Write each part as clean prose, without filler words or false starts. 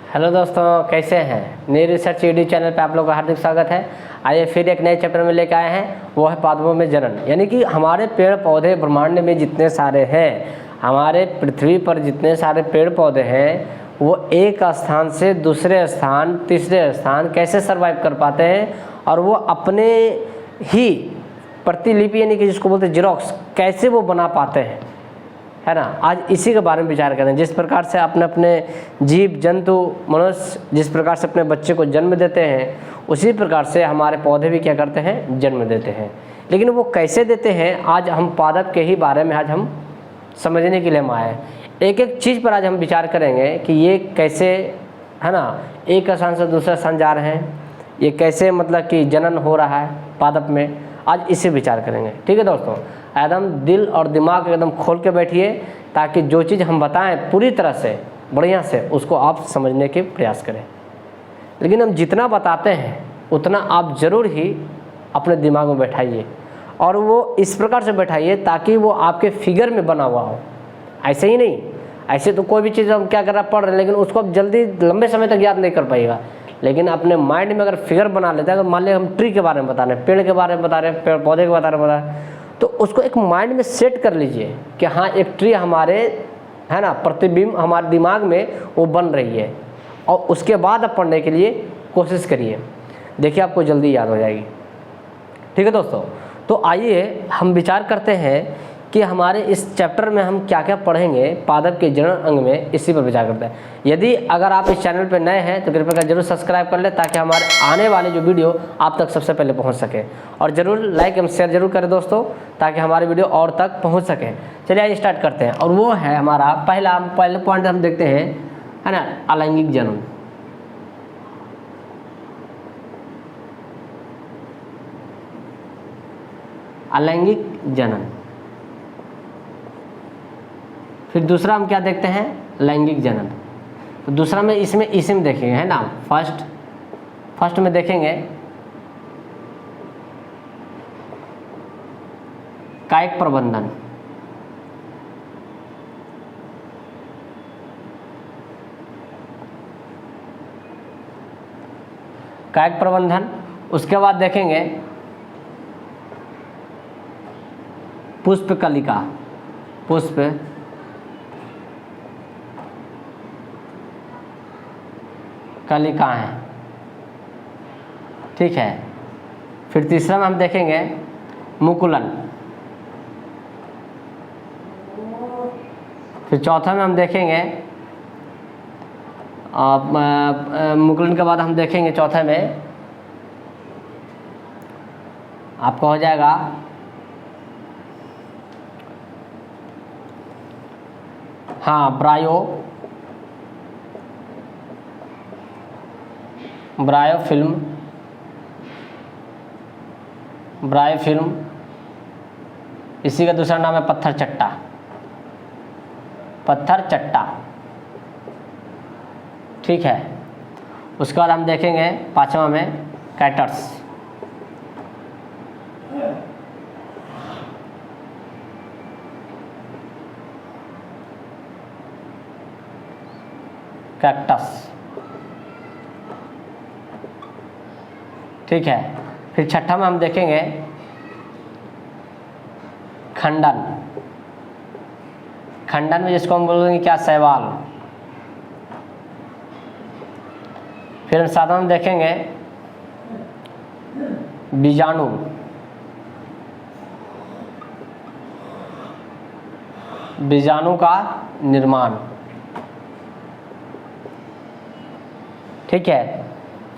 Hello दोस्तों, कैसे हैं। नई रिसर्च यूट्यूब चैनल पे आप लोगों का हार्दिक स्वागत है। आइए फिर एक नए चैप्टर में लेकर आए हैं, वो है पादपों में जनन। यानी कि हमारे पेड़ पौधे ब्रह्मांड में जितने सारे हैं, हमारे पृथ्वी पर जितने सारे पेड़ पौधे हैं, वो एक स्थान से दूसरे स्थान, तीसरे स्थान कैसे सर्वाइव कर पाते हैं, और वो अपने ही प्रतिलिपि यानी कि जिसको बोलते हैं जीरोक्स, कैसे वो बना पाते हैं, है ना। आज इसी के बारे में विचार करें। जिस प्रकार से अपने अपने जीव जंतु मनुष्य जिस प्रकार से अपने बच्चे को जन्म देते हैं, उसी प्रकार से हमारे पौधे भी क्या करते हैं, जन्म देते हैं। लेकिन वो कैसे देते हैं, आज हम पादप के ही बारे में आज हम समझने के लिए हम आए। एक एक चीज़ पर आज हम विचार करेंगे कि ये कैसे, है ना, एक स्थान से दूसरे स्थान जा रहे हैं, ये कैसे मतलब कि जनन हो रहा है पादप में। आज इसे विचार करेंगे, ठीक है दोस्तों। एकदम दिल और दिमाग एकदम खोल के बैठिए, ताकि जो चीज़ हम बताएं पूरी तरह से बढ़िया से उसको आप समझने के प्रयास करें। लेकिन हम जितना बताते हैं उतना आप ज़रूर ही अपने दिमाग में बैठाइए, और वो इस प्रकार से बैठाइए ताकि वो आपके फिगर में बना हुआ हो। ऐसे ही नहीं, ऐसे तो कोई भी चीज़ हम क्या कर रहा पढ़ रहे हैं, लेकिन उसको आप जल्दी लंबे समय तक याद नहीं कर पाइएगा। लेकिन अपने माइंड में अगर फिगर बना लेते हैं, अगर मान लिया हम ट्री के बारे में बता रहे हैं, पेड़ के बारे में बता रहे हैं, पेड़ पौधे के बता रहे हैं, तो उसको एक माइंड में सेट कर लीजिए कि हाँ, एक ट्री हमारे, है ना, प्रतिबिंब हमारे दिमाग में वो बन रही है, और उसके बाद आप पढ़ने के लिए कोशिश करिए। देखिए आपको जल्दी याद हो जाएगी, ठीक है दोस्तों। तो आइए हम विचार करते हैं कि हमारे इस चैप्टर में हम क्या क्या पढ़ेंगे पादप के जनन अंग में, इसी पर विचार करते हैं। यदि अगर आप इस चैनल पर नए हैं तो कृपया जरूर सब्सक्राइब कर लें, ताकि हमारे आने वाले जो वीडियो आप तक सबसे पहले पहुंच सके। और ज़रूर लाइक एवं शेयर जरूर करें दोस्तों, ताकि हमारे वीडियो और तक पहुँच सके। चलिए आइए स्टार्ट करते हैं, और वो है हमारा पहले पॉइंट हम देखते हैं, है ना, अलैंगिक जनन। अलैंगिक जनन। फिर दूसरा हम क्या देखते हैं, लैंगिक जनन। तो दूसरा में इसमें इस्म देखेंगे, है ना। फर्स्ट में देखेंगे कायिक प्रबंधन। कायिक प्रबंधन। उसके बाद देखेंगे पुष्प कलिका, पुष्प कलिकाएं, ठीक है। फिर तीसरा में हम देखेंगे मुकुलन। फिर चौथा में हम देखेंगे मुकुलन के बाद हम देखेंगे चौथे में आपका हो जाएगा हाँ ब्रायोफिल्म। इसी का दूसरा नाम है पत्थर चट्टा, ठीक है। उसके बाद हम देखेंगे पांचवा में कैक्टस। ठीक है। फिर छठा में हम देखेंगे खंडन में जिसको हम बोलेंगे क्या, शैवाल। फिर हम सातवां में देखेंगे बीजाणु का निर्माण, ठीक है।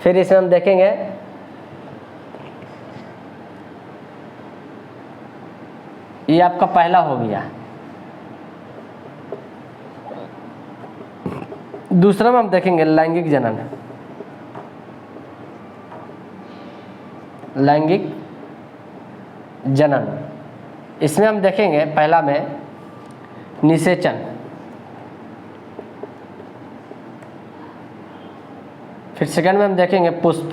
फिर इसमें हम देखेंगे ये आपका पहला हो गया। दूसरा में हम देखेंगे लैंगिक जनन। इसमें हम देखेंगे पहला में निषेचन। फिर सेकंड में हम देखेंगे पुष्प।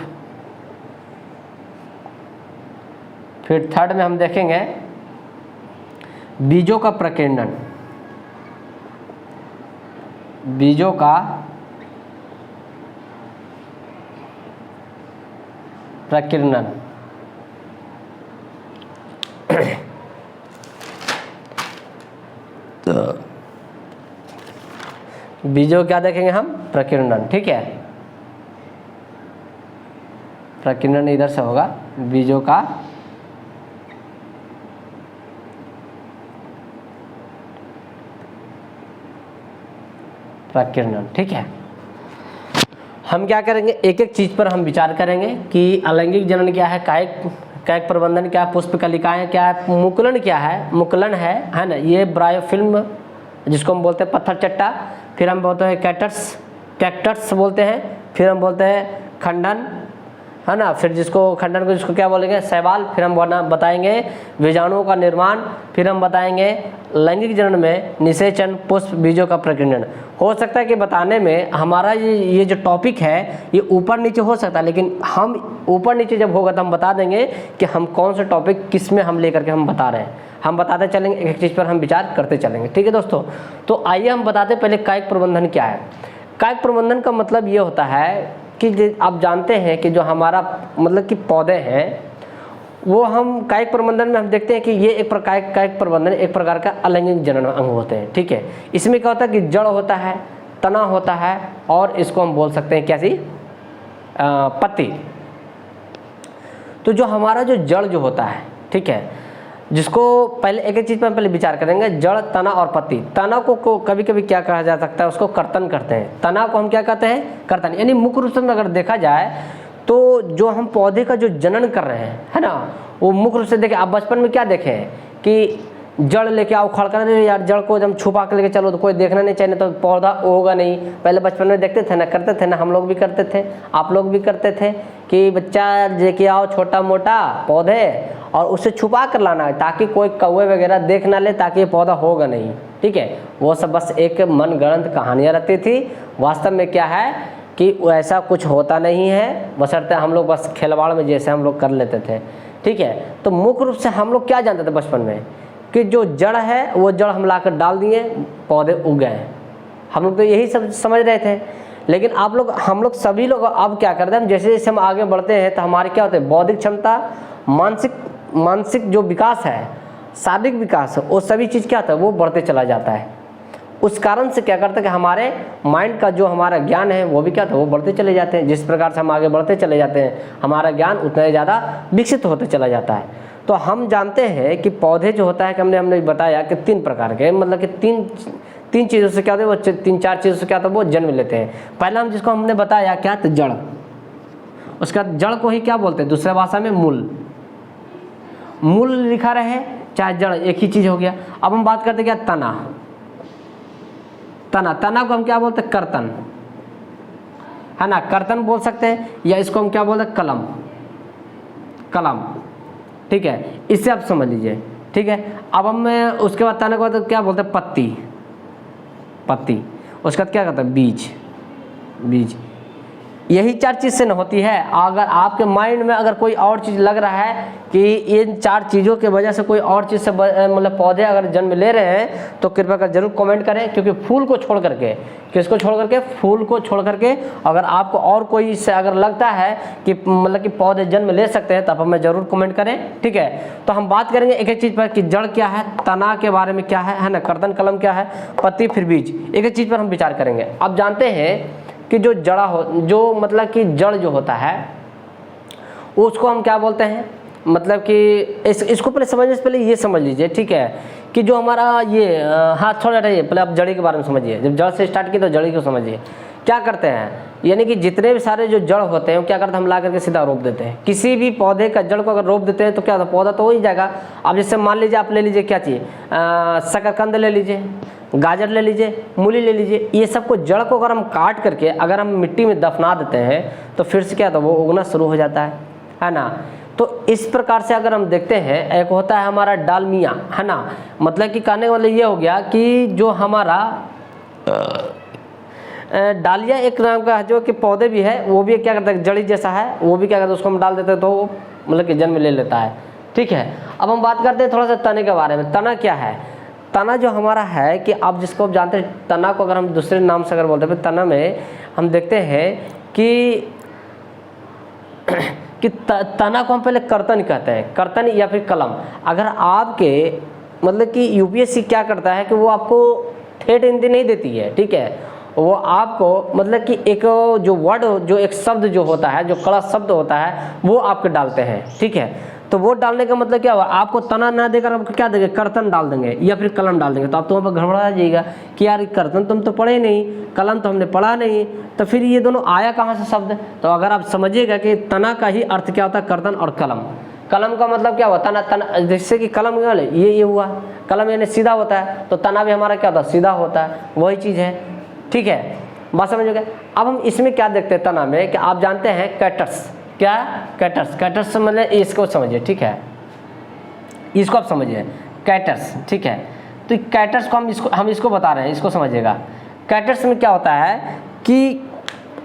फिर थर्ड में हम देखेंगे बीजों का प्रकीर्णन, बीजों का प्रकीर्णन। तो बीजों क्या देखेंगे हम? प्रकीर्णन। ठीक है, प्रकीर्णन इधर से होगा, बीजों का प्रकीर्णन। ठीक है, हम क्या करेंगे, एक एक चीज पर हम विचार करेंगे कि अलैंगिक जनन क्या है, कायिक प्रबंधन क्या है, पुष्पकलिकाएं क्या है, मुकुलन क्या है, मुकुलन है ना, ये ब्रायोफिल्म जिसको हम बोलते हैं पत्थर चट्टा, फिर हम बोलते हैं कैक्टस बोलते हैं, फिर हम बोलते हैं खंडन, है ना, फिर जिसको क्या बोलेंगे, शैवाल, फिर हम बताएंगे बीजाणुओं का निर्माण, फिर हम बताएंगे लैंगिक जनन में निषेचन, पुष्प, बीजों का प्रकीर्णन। हो सकता है कि बताने में हमारा ये जो टॉपिक है ये ऊपर नीचे हो सकता है, लेकिन हम ऊपर नीचे जब होगा तो हम बता देंगे कि हम कौन सा टॉपिक किस में हम लेकर के हम बता रहे हैं, हम बताते चलेंगे, एक चीज़ पर हम विचार करते चलेंगे। ठीक है दोस्तों, तो आइए हम बताते पहले कायिक प्रबंधन क्या है। कायिक प्रबंधन का मतलब ये होता है कि आप जानते हैं कि जो हमारा मतलब कि पौधे हैं वो हम कायिक प्रबंधन में हम देखते हैं कि ये एक प्रकार कायिक प्रबंधन एक प्रकार का अलैंगिक जनन अंग होते हैं। ठीक है, इसमें क्या होता है कि जड़ होता है, तना होता है, और इसको हम बोल सकते हैं कैसी, पत्ती। तो जो हमारा जो जड़ जो होता है, ठीक है, जिसको पहले एक एक चीज़ पर पहले विचार करेंगे, जड़, तना और पत्ती। तना को कभी कभी क्या कहा जा सकता है, उसको कर्तन करते हैं। तना को हम क्या कहते हैं? कर्तन। यानी मुख्य रूप से अगर देखा जाए तो जो हम पौधे का जो जनन कर रहे हैं, है ना, वो मुख्य रूप से देखें। आप बचपन में क्या देखे हैं कि जड़ लेके आओ, खड़ कर यार जड़ को जब छुपा के लेके चलो तो कोई देखना नहीं चाहिए, तो पौधा होगा नहीं। पहले बचपन में देखते थे ना, करते थे ना, हम लोग भी करते थे, आप लोग भी करते थे कि बच्चा लेके आओ छोटा मोटा पौधे और उसे छुपा कर लाना है ताकि कोई कौवे वगैरह देख ना ले, ताकि ये पौधा होगा नहीं। ठीक है, वो सब बस एक मनगढ़ंत कहानियाँ रहती थी। वास्तव में क्या है कि ऐसा कुछ होता नहीं है, बशर्ते हम लोग बस खिलवाड़ में जैसे हम लोग कर लेते थे। ठीक है, तो मुख्य रूप से हम लोग क्या जानते थे बचपन में कि जो जड़ है वो जड़ हम लाकर डाल दिए, पौधे उग गए। हम लोग तो यही सब समझ रहे थे। लेकिन हम लोग सभी लोग अब क्या करते हैं, हम जैसे जैसे हम आगे बढ़ते हैं तो हमारे क्या होते हैं, बौद्धिक क्षमता, मानसिक जो विकास है, शारीरिक विकास है, वो सभी चीज़ क्या होता है, वो बढ़ते चला जाता है। उस कारण से क्या करता है कि हमारे माइंड का जो हमारा ज्ञान है वो भी क्या था, वो बढ़ते चले जाते हैं। जिस प्रकार से हम आगे बढ़ते चले जाते हैं हमारा ज्ञान उतना ही ज़्यादा विकसित होते चला जाता है। तो हम जानते हैं कि पौधे जो होता है कि हमने बताया कि 3 प्रकार के, मतलब कि तीन चीज़ों से क्या होता है, वो 3-4 चीज़ों से क्या होता है, वो जन्म लेते हैं। पहला हम जिसको हमने बताया क्या था, जड़। उसका जड़ को ही क्या बोलते हैं दूसरे भाषा में, मूल लिखा रहे चाहे जड़, एक ही चीज़ हो गया। अब हम बात करते क्या, तना को हम क्या बोलते हैं, कर्तन, है ना, कर्तन बोल सकते हैं, या इसको हम क्या बोलते हैं, कलम। ठीक है, इससे आप समझ लीजिए। ठीक है, अब हम उसके बाद तना को क्या बोलते हैं, पत्ती। उसके बाद क्या कहते हैं, बीज। यही 4 चीज़ से न होती है। अगर आपके माइंड में अगर कोई और चीज़ लग रहा है कि इन 4 चीज़ों की वजह से कोई और चीज़ से मतलब पौधे अगर जन्म ले रहे हैं तो कृपया कर जरूर कमेंट करें। क्योंकि फूल को छोड़ करके, किसको छोड़ करके, फूल को छोड़ करके अगर आपको और कोई इससे अगर लगता है कि मतलब कि पौधे जन्म ले सकते हैं तो आप हमें ज़रूर कमेंट करें। ठीक है, तो हम बात करेंगे एक एक चीज़ पर कि जड़ क्या है, तना के बारे में क्या है ना, कर्तन, कलम क्या है, पत्ती, फिर बीज। एक एक चीज़ पर हम विचार करेंगे। अब जानते हैं कि जो जो मतलब कि जड़ जो होता है उसको हम क्या बोलते हैं, मतलब कि इसको पहले समझने से पहले ये समझ लीजिए। ठीक है, कि जो हमारा ये हाथ छोड़ हटाइए, पहले आप जड़ी के बारे में समझिए। जब जड़ से स्टार्ट किए तो जड़ी को समझिए। क्या करते हैं, यानी कि जितने भी सारे जो जड़ होते हैं वो क्या करते हैं, हम ला करके सीधा रोप देते हैं। किसी भी पौधे का जड़ को अगर रोप देते हैं तो क्या होता है, पौधा तो हो ही जाएगा। अब जैसे मान लीजिए आप ले लीजिए क्या चाहिए, शकरकंद ले लीजिए, गाजर ले लीजिए, मूली ले लीजिए, ये सबको जड़ को अगर हम काट करके अगर हम मिट्टी में दफना देते हैं तो फिर से क्या होता है, वो उगना शुरू हो जाता है ना। तो इस प्रकार से अगर हम देखते हैं, एक होता है हमारा डालमिया, है ना, मतलब कि कहने वाले ये हो गया कि जो हमारा डालिया एक नाम का जो कि पौधे भी है, वो भी क्या करता है, जड़ी जैसा है, वो भी क्या करता है, उसको हम डाल देते हैं तो वो मतलब कि जन्म ले लेता है। ठीक है, अब हम बात करते हैं थोड़ा सा तने के बारे में। तना क्या है, तना जो हमारा है कि आप जिसको आप जानते हैं, तना को अगर हम दूसरे नाम से अगर बोलते हैं, तना में हम देखते हैं कि कि तना को हम पहले कर्तन कहते हैं, कर्तन या फिर कलम। अगर आपके मतलब कि यूपीएससी क्या करता है कि वो आपको ठेठ हिंदी नहीं देती है, ठीक है, वो आपको मतलब कि एक जो वर्ड, जो एक शब्द जो होता है, जो कड़ा शब्द होता है, वो आपके डालते हैं, ठीक है। तो वो डालने का मतलब क्या हुआ, आपको तना ना देकर आपको क्या देंगे, कर्तन डाल देंगे या फिर कलम डाल देंगे। तो आप तो वहाँ पर घबरा जाइएगा कि यार कर्तन तो हम तो पढ़े नहीं, कलम तो हमने पढ़ा नहीं, तो फिर ये दोनों आया कहाँ से शब्द। तो अगर आप समझिएगा कि तना का ही अर्थ क्या होता है, कर्तन और कलम। कलम का मतलब क्या हुआ, तना, तना जैसे कि कलम ये हुआ, कलम यानी सीधा होता है, तो तना भी हमारा क्या होता है, सीधा होता है, वही चीज़ है, ठीक है, बात समझ गए। अब हम इसमें क्या देखते हैं तना में, कि आप जानते हैं कैटर्स, क्या कैटर्स, कैटर्स मतलब इसको समझिए, ठीक है, इसको आप समझिए कैटर्स, ठीक है। तो कैटर्स को हम इसको बता रहे हैं, इसको समझिएगा। कैटर्स में क्या होता है कि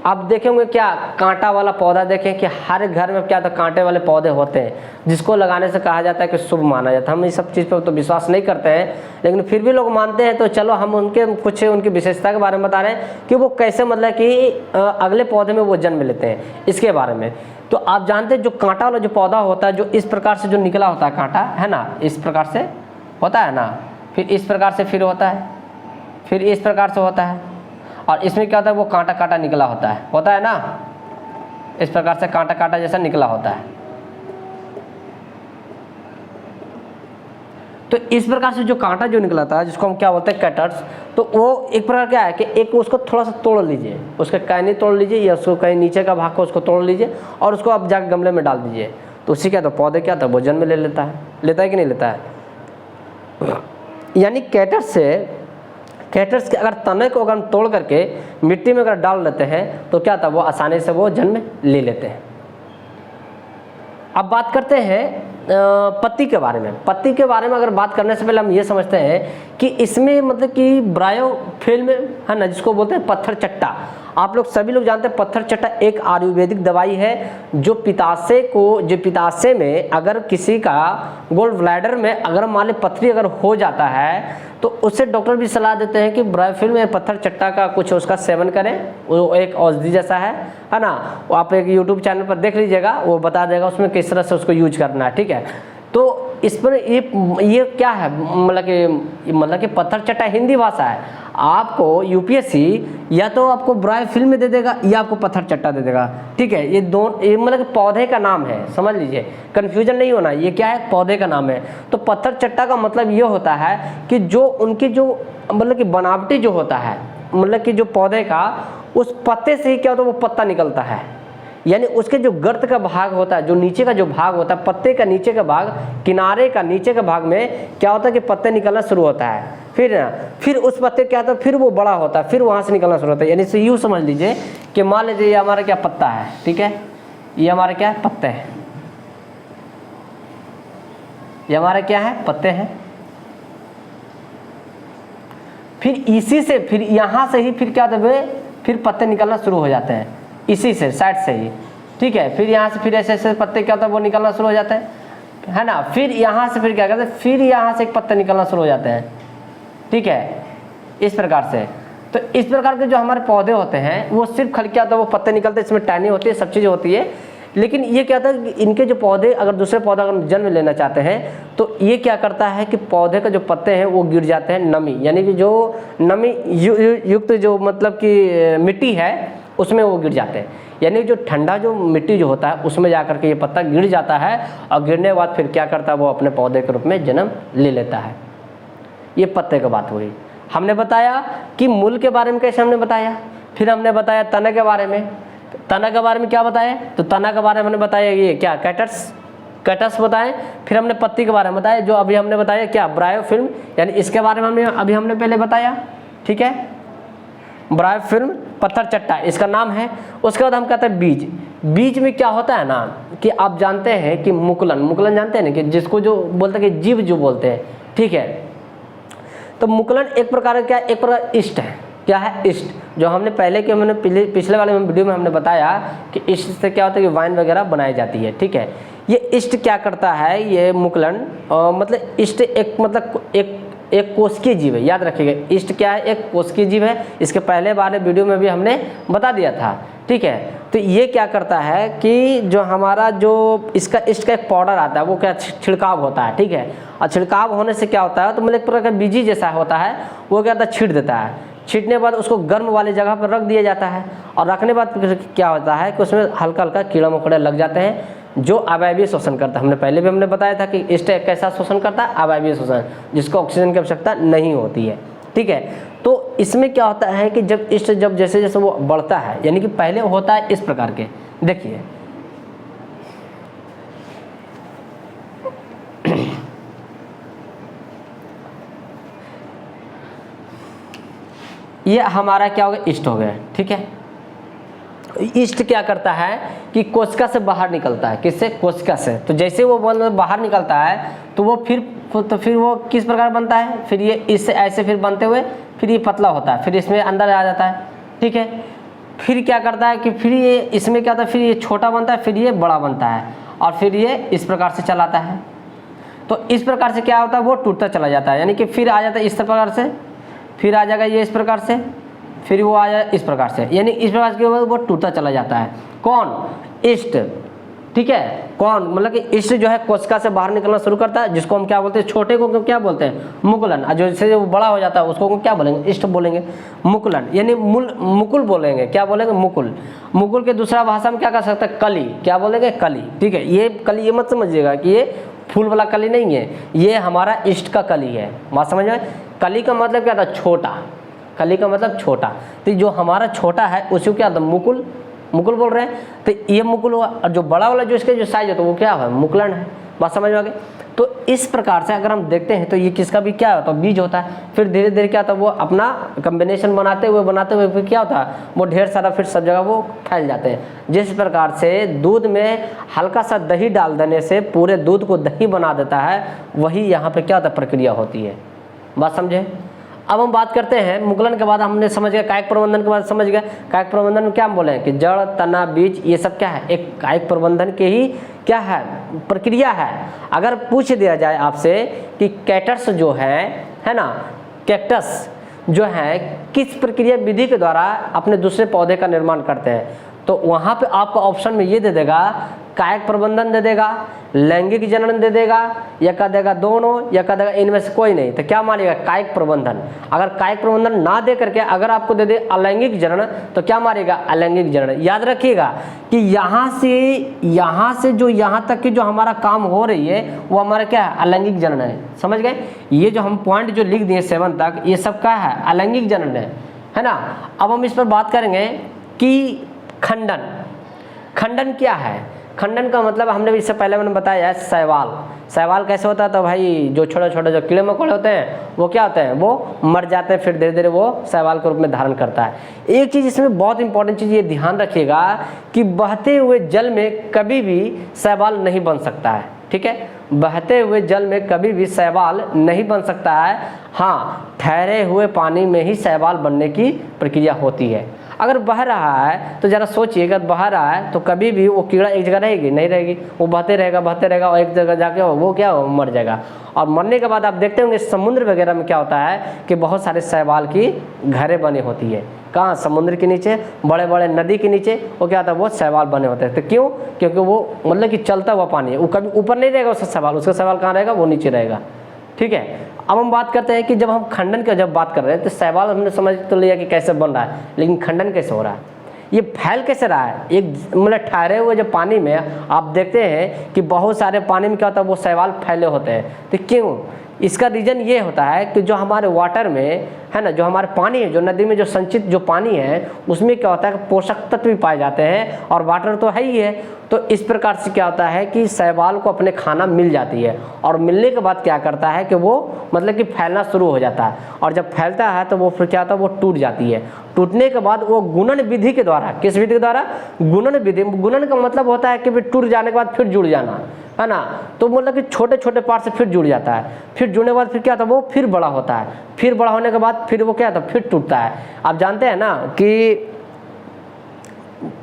आप देखेंगे क्या, कांटा वाला पौधा देखें कि हर घर में क्या होता है, कांटे वाले पौधे होते हैं, जिसको लगाने से कहा जाता है कि शुभ माना जाता है। हम इस सब चीज़ पर तो विश्वास नहीं करते हैं, लेकिन फिर भी लोग मानते हैं। तो चलो हम उनके कुछ उनकी विशेषता के बारे में बता रहे हैं कि वो कैसे मतलब कि अगले पौधे में वो जन्म लेते हैं, इसके बारे में। तो आप जानते हैं जो कांटा वाला जो पौधा होता है, जो इस प्रकार से जो निकला होता है कांटा, है ना, इस प्रकार से होता है ना, फिर इस प्रकार से फिर होता है, फिर इस प्रकार से होता है, और इसमें क्या होता है, वो कांटा कांटा निकला होता है ना, इस प्रकार से कांटा कांटा जैसा निकला होता है। तो इस प्रकार से जो कांटा जो निकला था, जिसको हम क्या बोलते हैं कैटर्स, तो वो एक प्रकार क्या है कि एक उसको थोड़ा सा तोड़ लीजिए, उसके कैनी तोड़ लीजिए या उसको कहीं नीचे का भाग को उसको तोड़ लीजिए और उसको आप जाकर गमले में डाल दीजिए। तो उससे क्या था, पौधे क्या था, वो जन्म ले लेता है कि नहीं लेता है। यानी कैटर्स के अगर तने को अगर हम तोड़ करके मिट्टी में अगर डाल लेते हैं तो क्या था, वो आसानी से वो जन्म ले लेते हैं। अब बात करते हैं पत्ती के बारे में। पत्ती के बारे में अगर बात करने से पहले हम ये समझते हैं कि इसमें मतलब कि ब्रायोफिल्म है ना, जिसको बोलते हैं पत्थर चट्टा। आप लोग सभी लोग जानते हैं पत्थर चट्टा एक आयुर्वेदिक दवाई है, जो पित्ताशय में अगर किसी का गोल्ड ब्लैडर में अगर मान ली पथरी अगर हो जाता है तो उससे डॉक्टर भी सलाह देते हैं कि ब्रायोफिल्म में पत्थर चट्टा का कुछ उसका सेवन करें, वो एक औषधि जैसा है ना। वो आप एक यूट्यूब चैनल पर देख लीजिएगा, वो बता देगा उसमें किस तरह से उसको यूज करना है, ठीक है। तो इस पर ये क्या है, मतलब कि पत्थर चट्टा हिंदी भाषा है। आपको यूपीएससी या तो आपको ब्रायोफिल्म में दे देगा या आपको पत्थर चट्टा दे देगा, ठीक है। ये मतलब कि पौधे का नाम है, समझ लीजिए, कन्फ्यूजन नहीं होना, ये क्या है, पौधे का नाम है। तो पत्थर चट्टा का मतलब ये होता है कि जो उनकी जो मतलब कि बनावटी जो होता है, मतलब कि जो पौधे का उस पत्ते से ही क्या होता है, वो पत्ता निकलता है। यानी उसके जो गर्त का भाग होता है, जो नीचे का जो भाग होता है, पत्ते का नीचे का भाग, किनारे का नीचे का भाग में क्या होता है कि पत्ते निकलना शुरू होता है। फिर उस पत्ते क्या होता है, फिर वो बड़ा होता है, फिर वहाँ से निकलना शुरू होता है। यानी यूँ समझ लीजिए कि मान लीजिए ये हमारा क्या पत्ता है, ठीक है, ये हमारे क्या है, पत्ते हैं, ये हमारे क्या है, पत्ते हैं। फिर इसी से फिर यहाँ से ही फिर क्या होता है, फिर पत्ते निकलना शुरू हो जाते हैं, इसी से साइड से ही, ठीक है। फिर यहाँ से फिर ऐसे ऐसे पत्ते क्या होता है, वो निकलना शुरू हो जाते हैं, है ना। फिर यहाँ से फिर क्या करते हैं, फिर यहाँ से एक पत्ते निकलना शुरू हो जाते हैं, ठीक है, इस प्रकार से। तो इस प्रकार के जो हमारे पौधे होते हैं वो सिर्फ खाली क्या होता है, वो पत्ते निकलते हैं, इसमें टहनी होती है, सब चीज़ें होती है। लेकिन ये क्या होता है कि इनके जो पौधे अगर दूसरे पौधे अगर जन्म लेना चाहते हैं तो ये क्या करता है कि पौधे का जो पत्ते हैं वो गिर जाते हैं नमी, यानी कि जो नमी युक्त जो मतलब कि मिट्टी है उसमें वो गिर जाते हैं। यानी जो ठंडा जो मिट्टी जो होता है उसमें जा करके ये पत्ता गिर जाता है और गिरने के बाद फिर क्या करता है, वो अपने पौधे के रूप में जन्म ले लेता है। ये पत्ते की बात हुई। हमने बताया कि मूल के बारे में कैसे हमने बताया, फिर हमने बताया तना के बारे में। तना के बारे में क्या बताया, तो तना के बारे में हमने बताया ये क्या, कैटर्स बताएं। फिर हमने पत्ती के बारे में बताया, जो अभी हमने बताया क्या, ब्रायोफिल्म, यानी इसके बारे में हमने पहले बताया, ठीक है। ब्रायोफिल्म पत्थर चट्टा इसका नाम है। उसके बाद हम कहते हैं बीज में क्या होता है ना कि आप जानते हैं कि मुकुलन जानते हैं ना, कि जिसको जो बोलते हैं कि जीव जो बोलते हैं, ठीक है। तो मुकुलन एक प्रकार क्या, एक प्रकार इष्ट है। क्या है, इष्ट, जो हमने पहले के हमने पिछले वाले वीडियो में हमने बताया कि इष्ट से क्या होता है कि वाइन वगैरह बनाई जाती है, ठीक है। ये इष्ट क्या करता है, ये मुकुलन मतलब इष्ट एक मतलब एक कोशिकीय जीव है, याद रखिएगा। इष्ट क्या है, एक कोशिकीय जीव है। इसके पहले वाले वीडियो में भी हमने बता दिया था, ठीक है। तो ये क्या करता है कि जो हमारा जो इसका इस्ट का एक पाउडर आता है वो क्या छिड़काव होता है, ठीक है। और छिड़काव होने से क्या होता है, तो मतलब एक प्रकार का बीजी जैसा होता है, वो क्या होता है छींट देता है। छींटने के बाद उसको गर्म वाली जगह पर रख दिया जाता है, और रखने के बाद क्या होता है कि उसमें हल्का हल्का कीड़ा मकोड़े लग जाते हैं जो अवायवीय शोषण करता है। हमने पहले भी हमने बताया था कि इस्ट कैसा शोषण करता है, अवायवीय शोषण, जिसको ऑक्सीजन की आवश्यकता नहीं होती है, ठीक है। तो इसमें क्या होता है कि जब इस्ट जब जैसे जैसे वो बढ़ता है, यानी कि पहले होता है इस प्रकार के, देखिए ये हमारा क्या हो गया, ईस्ट हो गया, ठीक है। ईस्ट क्या करता है कि कोशिका से बाहर निकलता है, किससे, कोशिका से। तो जैसे वो बाहर निकलता है तो वो फिर वो किस प्रकार बनता है, फिर ये इससे ऐसे फिर बनते हुए फिर ये पतला होता है, फिर इसमें अंदर आ जाता है, ठीक है। फिर क्या करता है कि फिर ये इसमें क्या होता है, फिर ये छोटा बनता है, फिर ये बड़ा बनता है, और फिर ये इस प्रकार से चलाता है। तो इस प्रकार से क्या होता है, वो टूटता चला जाता है, यानी कि फिर आ जाता है इस प्रकार से, फिर आ जाएगा ये इस प्रकार से, फिर वो आ जाए इस प्रकार से, यानी इस प्रकार के वो टूटता चला जाता है। कौन, ईस्ट, ठीक है। कौन, मतलब कि ईस्ट जो है कोशिका से बाहर निकलना शुरू करता है, जिसको हम क्या बोलते हैं, छोटे को क्या बोलते हैं, मुकुलन। और जैसे वो बड़ा हो जाता है उसको क्या बोलेंगे, ईस्ट बोलेंगे, मुकुलन, यानी मुकुल बोलेंगे, क्या बोलेंगे, मुकुल। मुकुल के दूसरा भाषा में क्या कर सकते हैं, कली, क्या बोलेंगे, कली, ठीक है। ये कली ये मत समझिएगा कि ये फूल वाला कली नहीं है, ये हमारा ईस्ट का कली है, बात समझ में। कली का मतलब क्या था, छोटा, कली का मतलब छोटा। तो जो हमारा छोटा है उसको क्या था, मुकुल, मुकुल बोल रहे हैं। तो ये मुकुल हुआ, और जो बड़ा वाला जो इसके जो साइज होता है वो क्या है, मुकुलन है, बात समझ में आ गई। तो इस प्रकार से अगर हम देखते हैं तो ये किसका भी क्या होता है, बीज होता है। फिर धीरे धीरे क्या होता है, वो अपना कम्बिनेशन बनाते हुए फिर क्या होता है, वो ढेर सारा फिर सब जगह वो फैल जाते हैं। जिस प्रकार से दूध में हल्का सा दही डाल देने से पूरे दूध को दही बना देता है, वही यहाँ पे क्या होता है, प्रक्रिया होती है, बात समझे। अब हम बात करते हैं मुकुलन के बाद हमने समझ गया, कायिक प्रबंधन के बाद समझ गया। कायिक प्रबंधन में क्या हम बोले हैं कि जड़, तना, बीज, ये सब क्या है, एक कायिक प्रबंधन के ही क्या है, प्रक्रिया है। अगर पूछ दिया जाए आपसे कि कैक्टस जो है ना, कैक्टस जो है किस प्रक्रिया विधि के द्वारा अपने दूसरे पौधे का निर्माण करते हैं, तो वहाँ पे आपको ऑप्शन में ये दे देगा, कायिक प्रबंधन दे देगा, लैंगिक जनन दे देगा, या कह देगा दोनों, या कह देगा इनमें से कोई नहीं। तो क्या मानेगा, कायिक प्रबंधन। अगर कायिक प्रबंधन ना दे करके अगर आपको दे दे अलैंगिक जनन, तो क्या मारेगा, अलैंगिक जनन। याद रखिएगा कि यहाँ से जो यहाँ तक की जो हमारा काम हो रही है वो हमारा क्या है, अलैंगिक जनन है, समझ गए। ये जो हम पॉइंट जो लिख दिए 7 तक, ये सब क्या है, अलैंगिक जनन है ना। अब हम इस पर बात करेंगे कि खंडन। खंडन क्या है, खंडन का मतलब हमने इससे पहले मैंने बताया है, शैवाल। शैवाल कैसे होता है, तो भाई जो छोटे छोटे जो कीड़े मकोड़े होते हैं वो क्या होते हैं, वो मर जाते हैं, फिर धीरे धीरे वो शैवाल के रूप में धारण करता है। एक चीज़ इसमें बहुत इंपॉर्टेंट चीज़ ये ध्यान रखिएगा कि बहते हुए जल में कभी भी शैवाल नहीं बन सकता है, ठीक है। बहते हुए जल में कभी भी शैवाल नहीं बन सकता है, हाँ ठहरे हुए पानी में ही शैवाल बनने की प्रक्रिया होती है। अगर बह रहा है तो ज़रा सोचिए, अगर बह रहा है तो कभी भी वो कीड़ा एक जगह रहेगी, नहीं रहेगी, वो बहते रहेगा और एक जगह जाके वो क्या हो, मर जाएगा। और मरने के बाद आप देखते होंगे समुद्र वगैरह में क्या होता है कि बहुत सारे शैवाल की घरें बनी होती है। कहाँ, समुद्र के नीचे, बड़े बड़े नदी के नीचे वो क्या होता है, वो शैवाल बने होते हैं। तो क्यों, क्योंकि वो मतलब कि चलता हुआ पानी है, वो कभी ऊपर नहीं रहेगा उसका शैवाल, उसका शैवाल कहाँ रहेगा, वो नीचे रहेगा, ठीक है। अब हम बात करते हैं कि जब हम खंडन का जब बात कर रहे हैं तो शैवाल हमने समझ तो लिया कि कैसे बन रहा है, लेकिन खंडन कैसे हो रहा है, ये फैल कैसे रहा है। एक मतलब ठहरे हुए जब पानी में आप देखते हैं कि बहुत सारे पानी में क्या होता है, वो शैवाल फैले होते हैं। तो क्यों, इसका रीज़न ये होता है कि जो हमारे वाटर में है ना, जो हमारे पानी है, जो नदी में जो संचित जो पानी है, उसमें क्या होता है कि पोषक तत्व भी पाए जाते हैं, और वाटर तो है ही है। तो इस प्रकार से क्या होता है कि शैवाल को अपने खाना मिल जाती है, और मिलने के बाद क्या करता है कि वो मतलब कि फैलना शुरू हो जाता है, और जब फैलता है तो वो फिर क्या होता है, वो टूट जाती है। टूटने के बाद वो गुणन विधि के द्वारा, किस विधि के द्वारा, गुणन विधि। गुणन का मतलब होता है कि टूट जाने के बाद फिर जुड़ जाना, है ना। तो मतलब कि छोटे छोटे पार्ट से फिर जुड़ जाता है, फिर जुड़ने के बाद फिर क्या होता है, वो फिर बड़ा होता है, फिर बड़ा होने के बाद फिर वो क्या होता है, फिर टूटता है। आप जानते हैं ना कि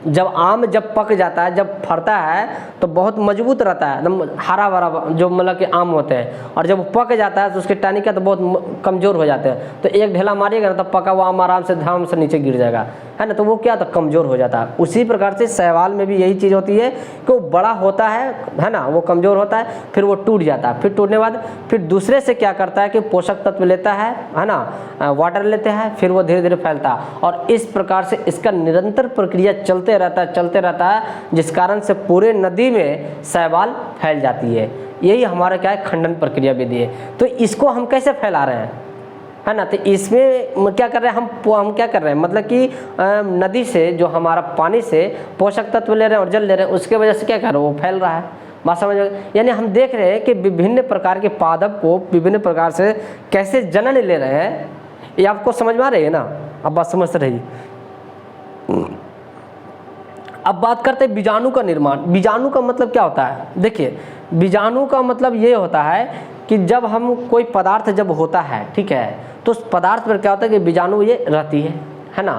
जब आम जब पक जाता है, जब फरता है तो बहुत मजबूत रहता है, एकदम हरा भरा जो मतलब कि आम होते हैं, और जब पक जाता है तो उसके टहनी का तो बहुत कमज़ोर हो जाते हैं। तो एक ढेला मारिएगा ना तो पका हुआ आम आराम से धाम से नीचे गिर जाएगा, है ना, तो वो क्या होता है, कमज़ोर हो जाता है। उसी प्रकार से शैवाल में भी यही चीज़ होती है कि वो बड़ा होता है ना, वो कमज़ोर होता है, फिर वो टूट जाता है, फिर टूटने के बाद फिर दूसरे से क्या करता है कि पोषक तत्व लेता है ना, वाटर लेते हैं, फिर वो धीरे धीरे फैलता है। और इस प्रकार से इसका निरंतर प्रक्रिया चलते रहता है, जिस कारण से पूरे नदी में शैवाल फैल जाती है। यही हमारा क्या है, खंडन प्रक्रिया विधि है। तो इसको हम कैसे फैला रहे हैं, है ना, तो इसमें क्या कर रहे हैं हम क्या कर रहे हैं, मतलब कि नदी से जो हमारा पानी से पोषक तत्व ले रहे हैं और जल ले रहे हैं, उसके वजह से क्या कर रहे हैं, वो फैल रहा है। बात समझ, यानी हम देख रहे हैं कि विभिन्न प्रकार के पादप को विभिन्न प्रकार से कैसे जनन ले रहे हैं। ये आपको समझ में आ रही है ना, अब बात समझते रहिए। अब बात करते हैं बीजाणु का निर्माण। बीजाणु का मतलब क्या होता है, देखिए बीजाणु का मतलब ये होता है कि जब हम कोई पदार्थ जब होता है, ठीक है, तो उस पदार्थ पर क्या होता है कि बीजाणु ये रहती है ना,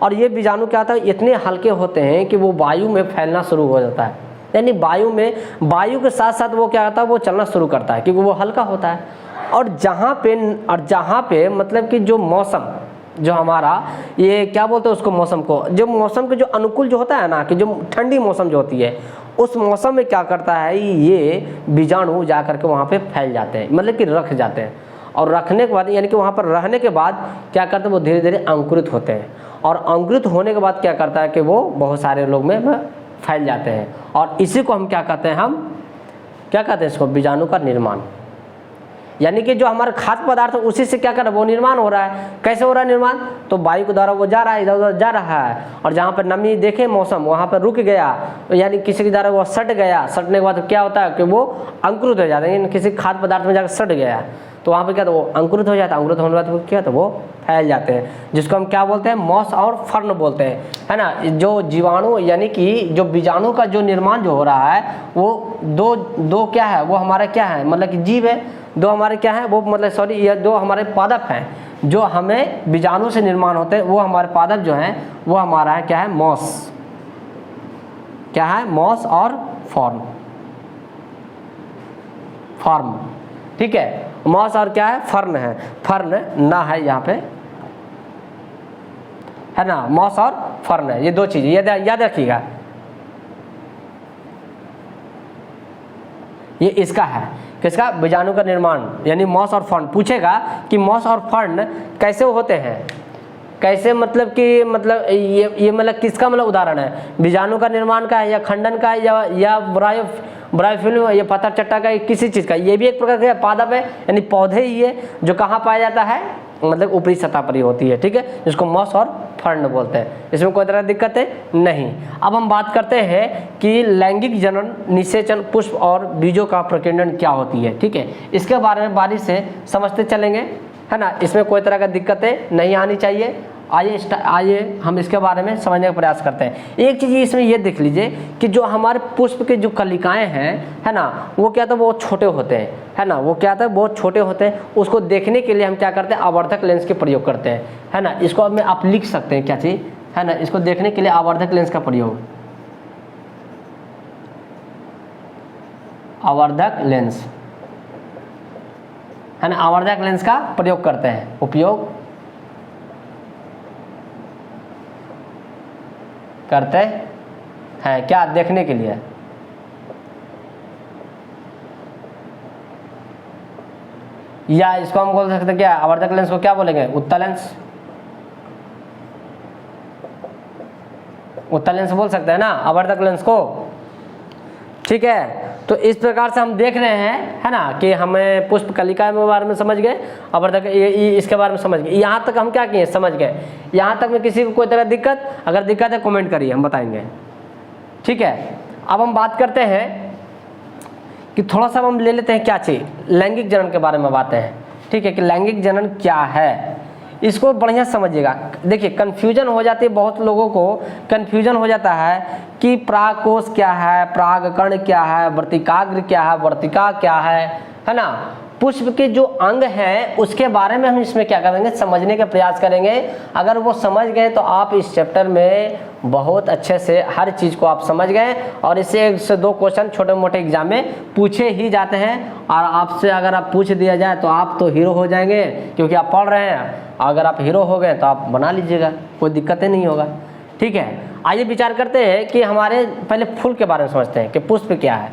और ये बीजाणु क्या होता है, इतने हल्के होते हैं कि वो वायु में फैलना शुरू हो जाता है। यानी वायु के साथ साथ वो क्या होता है, वो चलना शुरू करता है, क्योंकि वो हल्का होता है। और जहाँ पे मतलब कि जो मौसम जो हमारा ये क्या बोलते हैं उसको, मौसम को, जो मौसम के जो अनुकूल जो होता है ना, कि जो ठंडी मौसम जो होती है, उस मौसम में क्या करता है, ये बीजाणु जा करके वहाँ पे फैल जाते हैं, मतलब कि रख जाते हैं। और रखने के बाद यानी कि वहाँ पर रहने के बाद क्या करते हैं, वो धीरे धीरे अंकुरित होते हैं। और अंकुरित होने के बाद क्या करता है कि वो बहुत सारे लोग में फैल जाते हैं। और इसी को हम क्या कहते हैं, हम क्या कहते हैं इसको, बीजाणु का निर्माण। यानी कि जो हमारा खाद्य पदार्थ है उसी से क्या कर रहा है, वो निर्माण हो रहा है। कैसे हो रहा है निर्माण, तो वायु के द्वारा वो जा रहा है, इधर उधर जा रहा है, और जहाँ पर नमी देखे मौसम वहाँ पर रुक गया, यानी किसी के द्वारा वो सट गया, सटने के बाद क्या होता है कि वो अंकुरित हो जाता है। यानी किसी खाद्य पदार्थ में जाकर सट गया तो वहाँ पर क्या, तो वो अंकुरित हो जाता है। अंकुरित होने के बाद क्या, तो वो फैल जाते हैं, जिसको हम क्या बोलते हैं, मॉस और फर्न बोलते हैं, है ना। जो जीवाणु यानी कि जो बीजाणु का जो निर्माण जो हो रहा है, वो दो क्या है, वो हमारा क्या है, मतलब कि जीव है। दो हमारे क्या है, वो मतलब सॉरी, ये दो हमारे पादप हैं जो हमें बीजाणु से निर्माण होते हैं। वो हमारे पादप जो हैं वो हमारा है क्या है, मॉस। क्या है, मॉस और फॉर्म, ठीक है। मॉस और क्या है, फर्न है। फर्न ना है यहाँ पे, है ना, मॉस और फर्न है, ये दो चीजें याद रखिएगा। ये इसका है, किसका, बीजाणु का निर्माण, यानी मॉस और फर्न। पूछेगा कि मॉस और फर्न कैसे होते हैं, कैसे, मतलब कि मतलब ये मतलब किसका मतलब उदाहरण है, बीजाणु का निर्माण का है, या खंडन का है, या ब्रायोफिल्म, या पत्थर चट्टा का, किसी चीज़ का। ये भी एक प्रकार का पादप है, यानी पौधे ही है, जो कहाँ पाया जाता है, मतलब ऊपरी सतह पर ही होती है, ठीक है, जिसको मॉस और फर्न बोलते हैं। इसमें कोई तरह की दिक्कत है नहीं। अब हम बात करते हैं कि लैंगिक जनन, निषेचन, पुष्प और बीजों का प्रकीर्णन क्या होती है, ठीक है। इसके बारे में बारीक से समझते चलेंगे, है ना, इसमें कोई तरह का दिक्कतें नहीं आनी चाहिए। आइए हम इसके बारे में समझने का प्रयास करते हैं। एक चीज़ इसमें ये देख लीजिए कि जो हमारे पुष्प के जो कलिकाएं हैं, है ना, वो क्या था, वो छोटे होते हैं, है ना, वो क्या था, बहुत छोटे होते हैं। उसको देखने के लिए हम क्या करते हैं, आवर्धक लेंस के प्रयोग करते हैं, है ना। इसको अब में आप लिख सकते हैं क्या चीज़, है ना, इसको देखने के लिए आवर्धक लेंस का प्रयोग, आवर्धक लेंस, है ना, आवर्धक लेंस का प्रयोग करते हैं, उपयोग करते हैं क्या, देखने के लिए। या इसको हम बोल सकते हैं क्या, आवर्धक लेंस को क्या बोलेंगे, उत्तल लेंस, उत्तल लेंस बोल सकते हैं ना आवर्धक लेंस को, ठीक है। तो इस प्रकार से हम देख रहे हैं, है ना, कि हमें पुष्प कलिका के बारे में समझ गए, आवर्धक इसके बारे में समझ गए। यहाँ तक हम क्या किए, समझ गए। यहाँ तक में किसी को कोई तरह दिक्कत, अगर दिक्कत है कमेंट करिए, हम बताएंगे, ठीक है। अब हम बात करते हैं कि थोड़ा सा हम ले लेते हैं क्या चीज़, लैंगिक जनन के बारे में बातें हैं, ठीक है, कि लैंगिक जनन क्या है, इसको बढ़िया समझिएगा। देखिए कन्फ्यूजन हो जाती है, बहुत लोगों को कन्फ्यूजन हो जाता है कि प्रागकोश क्या है, प्रागकण क्या है, वर्तिकाग्र क्या है, वर्तिका क्या है ना, पुष्प के जो अंग हैं उसके बारे में हम इसमें क्या करेंगे, समझने का प्रयास करेंगे। अगर वो समझ गए तो आप इस चैप्टर में बहुत अच्छे से हर चीज़ को आप समझ गए, और इससे 1 से 2 क्वेश्चन छोटे मोटे एग्जाम में पूछे ही जाते हैं। और आपसे अगर आप पूछ दिया जाए तो आप तो हीरो हो जाएंगे, क्योंकि आप पढ़ रहे हैं। अगर आप हीरो हो गए तो आप बना लीजिएगा, कोई दिक्कत ही नहीं होगा। ठीक है, आइए विचार करते हैं कि हमारे पहले फूल के बारे में समझते हैं कि पुष्प क्या है।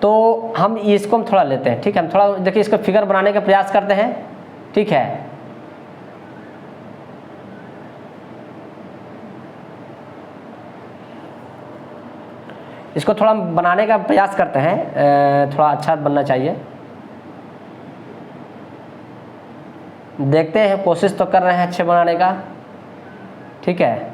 तो हम इसको हम थोड़ा लेते हैं। ठीक है, हम थोड़ा देखिए इसका फिगर बनाने का प्रयास करते हैं। ठीक है, इसको थोड़ा बनाने का प्रयास करते हैं, थोड़ा अच्छा बनना चाहिए। देखते हैं, कोशिश तो कर रहे हैं अच्छे बनाने का। ठीक है,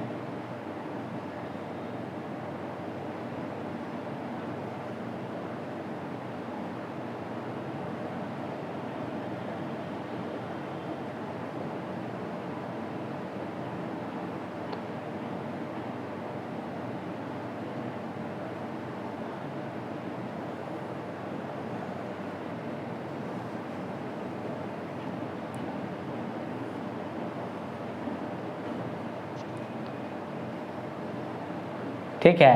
ठीक है।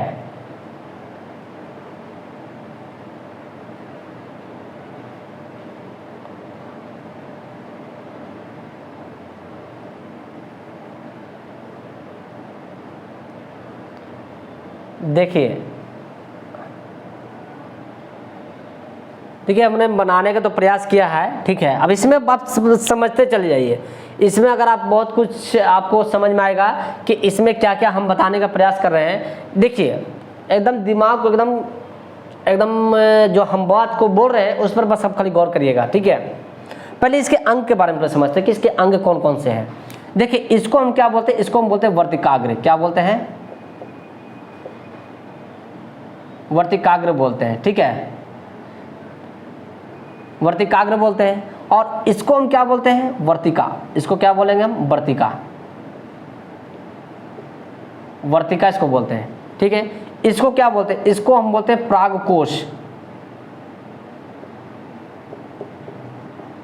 देखिए हमने बनाने का तो प्रयास किया है। ठीक है, अब इसमें आप समझते चले जाइए। इसमें अगर आप बहुत कुछ आपको समझ में आएगा कि इसमें क्या क्या हम बताने का प्रयास कर रहे हैं। देखिए एकदम दिमाग को एकदम जो हम बात को बोल रहे हैं उस पर बस आप खाली गौर करिएगा। ठीक है, पहले इसके अंग के बारे में समझते हैं कि इसके अंग कौन कौन से हैं। देखिए इसको हम क्या बोलते हैं, इसको हम बोलते हैं वर्तिकाग्र। क्या बोलते हैं, वर्तिकाग्र बोलते हैं। ठीक है, वर्तिकाग्र बोलते हैं। और इसको हम क्या बोलते हैं, वर्तिका। इसको क्या बोलेंगे हम, वर्तिका। वर्तिका इसको बोलते हैं। ठीक है, इसको क्या बोलते हैं, इसको हम बोलते हैं प्रागकोश।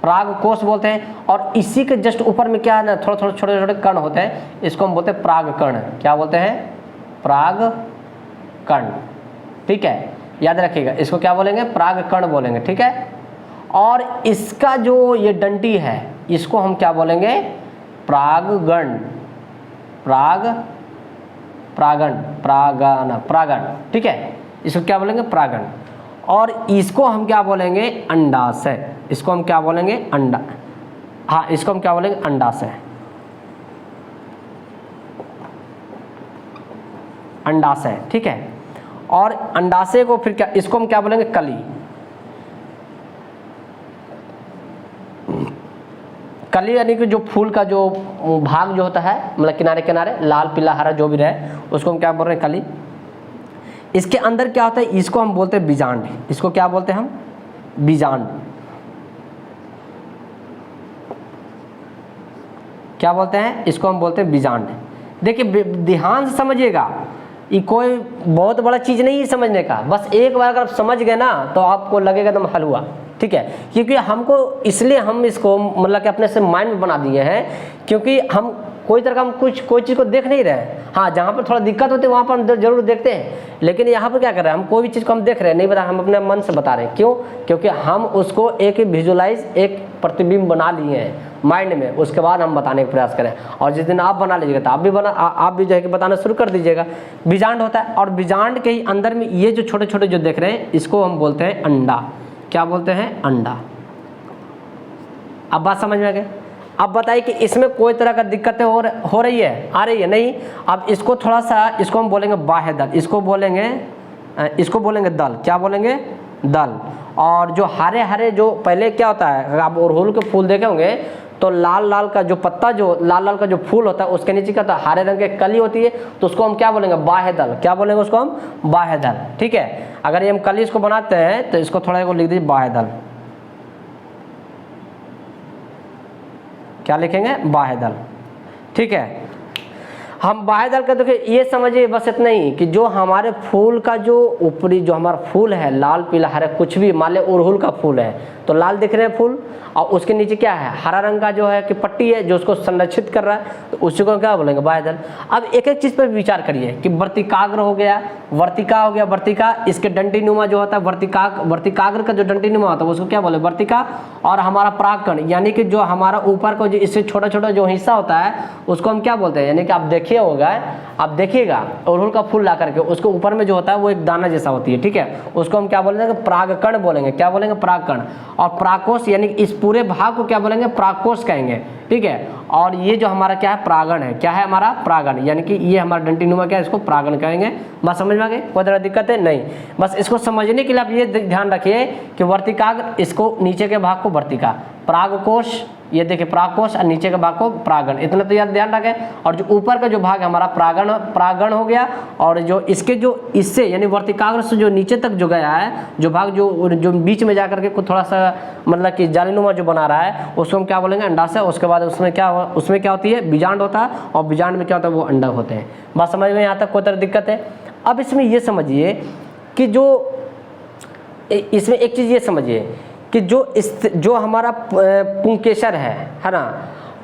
प्रागकोश बोलते हैं। और इसी के जस्ट ऊपर में क्या है ना, थोड़े थोड़े छोटे छोटे कण होते हैं, इसको हम बोलते हैं प्रागकण। क्या बोलते हैं, प्रागकण। ठीक है, याद रखिएगा, इसको क्या बोलेंगे, प्रागकण बोलेंगे। ठीक है, और इसका जो ये डंटी है इसको हम क्या बोलेंगे, प्रागण। प्रागण। ठीक है, इसको क्या बोलेंगे, प्रागण। और इसको हम क्या बोलेंगे, अंडाशय। इसको हम क्या बोलेंगे, अंडा। हाँ, इसको हम क्या बोलेंगे, अंडाशय। अंडाशय। ठीक है, और अंडाशय को फिर क्या, इसको हम क्या बोलेंगे, कली। कली यानी कि जो फूल का जो भाग जो होता है, मतलब किनारे किनारे लाल पीला हरा जो भी रहे, उसको हम क्या बोल रहे हैं, कली। इसके अंदर क्या होता है, इसको हम बोलते हैं बीजांड। इसको क्या बोलते हैं हम, बीजांड। क्या बोलते हैं, इसको हम बोलते हैं बीजांड। देखिए ध्यान से समझिएगा, ये कोई बहुत बड़ा चीज़ नहीं है समझने का। बस एक बार अगर आप समझ गए ना तो आपको लगेगा एकदम हलवा। ठीक है, क्योंकि हमको इसलिए हम इसको मतलब कि अपने से माइंड में बना दिए हैं, क्योंकि हम कोई तरह का हम कोई चीज़ को देख नहीं रहे हैं। हाँ, जहाँ पर थोड़ा दिक्कत होती है वहाँ पर हम जरूर देखते हैं, लेकिन यहाँ पर क्या कर रहे हैं, हम कोई भी चीज़ को हम देख रहे हैं नहीं बता, हम अपने मन से बता रहे हैं। क्यों, क्योंकि हम उसको एक विजुलाइज, एक प्रतिबिंब बना लिए हैं माइंड में, उसके बाद हम बताने का प्रयास करें। और जिस दिन आप बना लीजिएगा तो आप भी जो है कि बताना शुरू कर दीजिएगा। बीजांड होता है, और बीजांड के ही अंदर में ये जो छोटे छोटे जो देख रहे हैं इसको हम बोलते हैं अंडा। क्या बोलते हैं, अंडा। अब बात समझ में आ गई। अब बताइए कि इसमें कोई तरह का दिक्कतें हो रही है, आ रही है, नहीं। अब इसको थोड़ा सा, इसको हम बोलेंगे बाह्य दल। इसको बोलेंगे दल। क्या बोलेंगे, दल। और जो हरे हरे जो पहले क्या होता है, अगर आप अड़हुल के फूल देखे होंगे तो लाल लाल का जो पत्ता, जो लाल लाल का जो फूल होता है उसके नीचे क्या होता है, हरे रंग की कली होती है, तो उसको हम क्या बोलेंगे, बाह्य दल। क्या बोलेंगे उसको हम, बाह्य दल। ठीक है, अगर ये हम कली इसको बनाते हैं तो इसको थोड़ा लिख दीजिए, बाह्य दल। क्या लिखेंगे, बाह्य दल। ठीक है, हम बाह्य दल का देखिए ये समझिए बस इतना ही कि जो हमारे फूल का जो ऊपरी जो हमारा फूल है, लाल पीला हरा कुछ भी, मान ले अड़हुल का फूल है तो लाल दिख रहे हैं फूल, और उसके नीचे क्या है, हरा रंग का जो है कि पट्टी है जो उसको संरक्षित कर रहा है, तो उसी को क्या बोलेंगे, बाह्यदल। अब एक एक चीज़ पर विचार करिए कि वर्तिकाग्र हो गया, वर्तिका हो गया, वर्तिका, इसके डंटीनुमा जो होता है वर्तिकाग्र का जो डंटीनुमा होता है उसको क्या बोले, वर्तिका। और हमारा परागकण यानी कि जो हमारा ऊपर को जो इससे छोटा छोटा जो हिस्सा होता है उसको हम क्या बोलते हैं, यानी कि आप देखिए होगा, आप देखिएगा अड़हुल का फूल ला करके उसके ऊपर में जो होता है वो एक दाना जैसा होती है, ठीक है, उसको हम क्या बोलेंगे, परागकण बोलेंगे। क्या बोलेंगे, परागकण। और परागकोश यानी इस पूरे भाग को क्या बोलेंगे, परागकोश कहेंगे, ठीक है। और ये जो हमारा क्या है, परागण है, क्या है हमारा, परागण, यानी कि ये हमारा डंटीनुमा क्या है, इसको परागण कहेंगे। बस समझ में आ गई, कोई तरह दिक्कत है नहीं। बस इसको समझने के लिए आप ये ध्यान रखिए कि वर्तिकाग्र, इसको नीचे के भाग को वर्तिका, परागकोश, ये देखिए परागकोश, और नीचे के भाग को परागण, इतना तो याद ध्यान रखें। और जो ऊपर का जो भाग है हमारा परागण हो गया, और जो इसके जो इससे यानी वर्तिकाग्र से जो नीचे तक जो गया है जो भाग, जो बीच में जाकर के थोड़ा सा मतलब कि जालीनुमा जो बना रहा है उसको हम क्या बोलेंगे, अंडाशय। उसके बाद उसमें क्या होती है, बीजांड होता है, और बीजांड में क्या होता है, वो अंडा होते हैं। बात समझ में यहाँ तक कोई तरह दिक्कत है। अब इसमें ये समझिए कि इसमें एक चीज़ ये समझिए कि जो हमारा पुंकेसर है ना,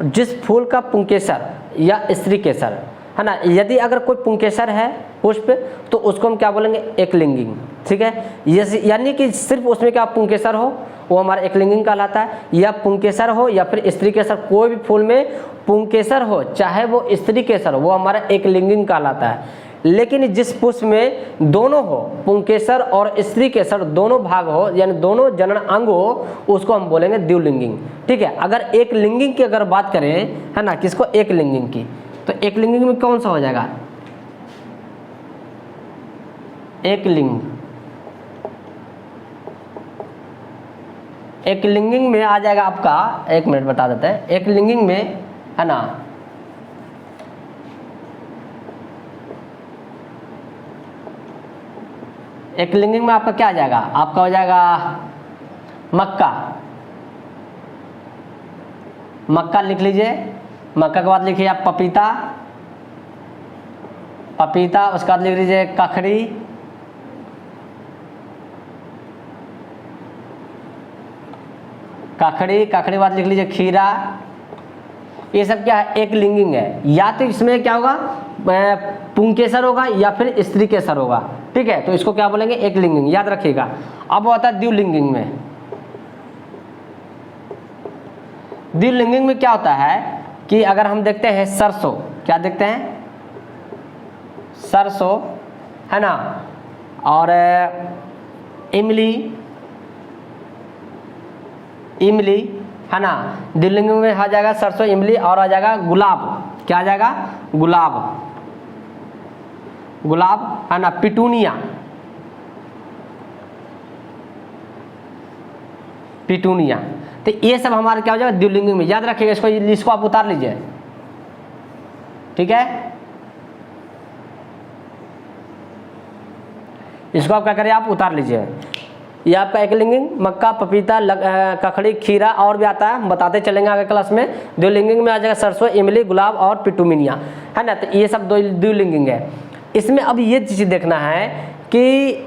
जिस फूल का पुंकेसर या स्त्री केसर है ना, यदि अगर कोई पुंकेसर है पुष्प तो उसको हम क्या बोलेंगे, एकलिंगिंग, ठीक है। यानी कि सिर्फ उसमें क्या पुंकेसर हो वो हमारा एकलिंगिंग कहलाता है, या पुंकेसर हो या फिर स्त्री केसर, कोई भी फूल में पुंकेसर हो चाहे वो स्त्री केसर हो वो हमारा एकलिंगिंग कहलाता है। लेकिन जिस पुष्प में दोनों हो, पुंकेसर और स्त्री केसर दोनों भाग हो यानी दोनों जनन अंग हो, उसको हम बोलेंगे द्विलिंगिंग, ठीक है। अगर एक लिंगिंग की अगर बात करें है ना, किसको, एक लिंगिंग की, तो एक लिंगिंग में कौन सा हो जाएगा, एक लिंग, एक लिंगिंग में आ जाएगा आपका, एक मिनट बता देते हैं, एक लिंगिंग में है ना, एक लिंगिंग में आपका क्या आ जाएगा, आपका हो जाएगा मक्का, मक्का लिख लीजिए। मक्का के बाद लिखिए आप पपीता, पपीता, उसके बाद लिख लीजिए ककड़ी, ककड़ी, ककड़ी बाद लिख लीजिए खीरा। ये सब क्या है, एक लिंगिंग है। या तो इसमें क्या होगा, पुंकेसर होगा या फिर स्त्री केसर होगा, ठीक है, तो इसको क्या बोलेंगे, एक लिंगिंग, याद रखिएगा। अब होता है द्विलिंगिंग में, द्विलिंगिंग में क्या होता है कि अगर हम देखते हैं सरसों, क्या देखते हैं, सरसों है ना, और इमली, इमली है ना, द्विलिंगिंग में आ जाएगा सरसों, इमली, और आ जाएगा गुलाब, क्या आ जाएगा, गुलाब, गुलाब है ना, पिटूनिया, पिटूनिया। तो ये सब हमारे क्या हो जाएगा, द्विलिंगिंग में, याद रखिएगा इसको आप उतार लीजिए, ठीक है। इसको आप क्या करिए, आप उतार लीजिए। ये आपका एक लिंगिंग, मक्का, पपीता, ककड़ी, खीरा, और भी आता है, हम बताते चलेंगे आगे क्लास में। द्विलिंगिंग में आ जाएगा सरसों, इमली, गुलाब और पिटूनिया, है ना, तो ये सब द्विलिंगिंग है। इसमें अब ये चीज़ देखना है कि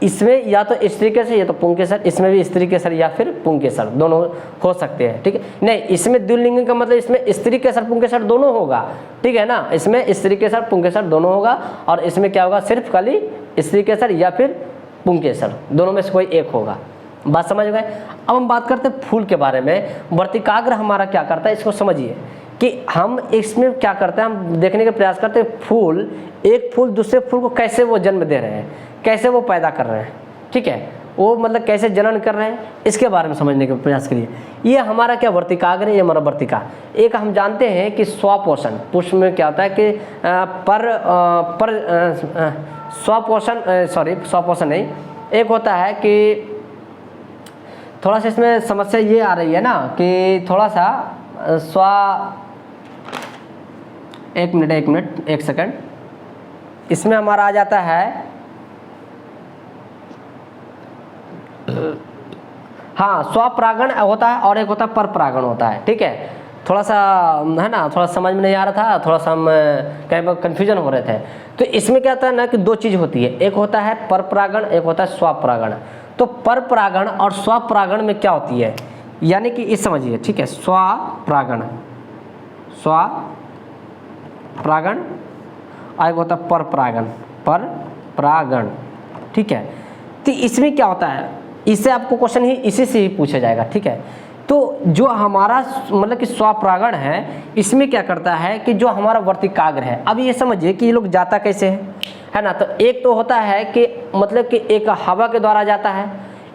इसमें या तो स्त्री केसर या तो पुंकेसर, इसमें भी स्त्री केसर या फिर पुंकेसर दोनों हो सकते हैं, ठीक है। नहीं, इसमें द्विलिंगिंग का मतलब इसमें स्त्री केसर पुंकेसर दोनों होगा, ठीक है ना, इसमें स्त्री केसर पुंकेसर दोनों होगा, और इसमें क्या होगा, सिर्फ खाली स्त्री केसर या फिर पुंकेसर, दोनों में से कोई एक होगा। बात समझ गए। अब हम बात करते हैं फूल के बारे में। वर्तिकाग्र हमारा क्या करता है, इसको समझिए कि हम इसमें क्या करते हैं, हम देखने का प्रयास करते हैं फूल, एक फूल दूसरे फूल को कैसे वो जन्म दे रहे हैं, कैसे वो पैदा कर रहे हैं, ठीक है, वो मतलब कैसे जनन कर रहे हैं, इसके बारे में समझने के प्रयास करिए। ये हमारा क्या वर्तिकाग्र है, ये हमारा वर्तिका। एक हम जानते हैं कि स्वपोषण, पुष्प में क्या होता है कि स्वपोषण, सॉरी स्वपोषण नहीं, एक होता है कि थोड़ा सा इसमें समस्या ये आ रही है ना कि थोड़ा सा एक मिनट एक सेकंड, इसमें हमारा आ जाता है, हाँ, स्वपरागण होता है और एक होता है परपरागण होता है, ठीक है। थोड़ा सा है ना, थोड़ा समझ में नहीं आ रहा था, थोड़ा सा हम कहीं पर कन्फ्यूजन हो रहे थे। तो इसमें क्या होता है ना कि दो चीज़ होती है, एक होता है परपरागण, एक होता है स्वपरागण। तो पर परागण और स्वपरागण में क्या होती है, यानी कि इस समझिए, ठीक है, स्वपरागण, स्वपरागण और एक होता है पर परागण, पर परागण, ठीक है। तो इसमें क्या होता है, इससे आपको क्वेश्चन ही इसी से ही पूछा जाएगा, ठीक है। तो जो हमारा मतलब कि स्वपरागण है, इसमें क्या करता है कि जो हमारा वर्तिकाग्र है, अब ये समझिए कि ये लोग जाता कैसे है ना। तो एक तो होता है कि मतलब कि एक हवा के द्वारा जाता है,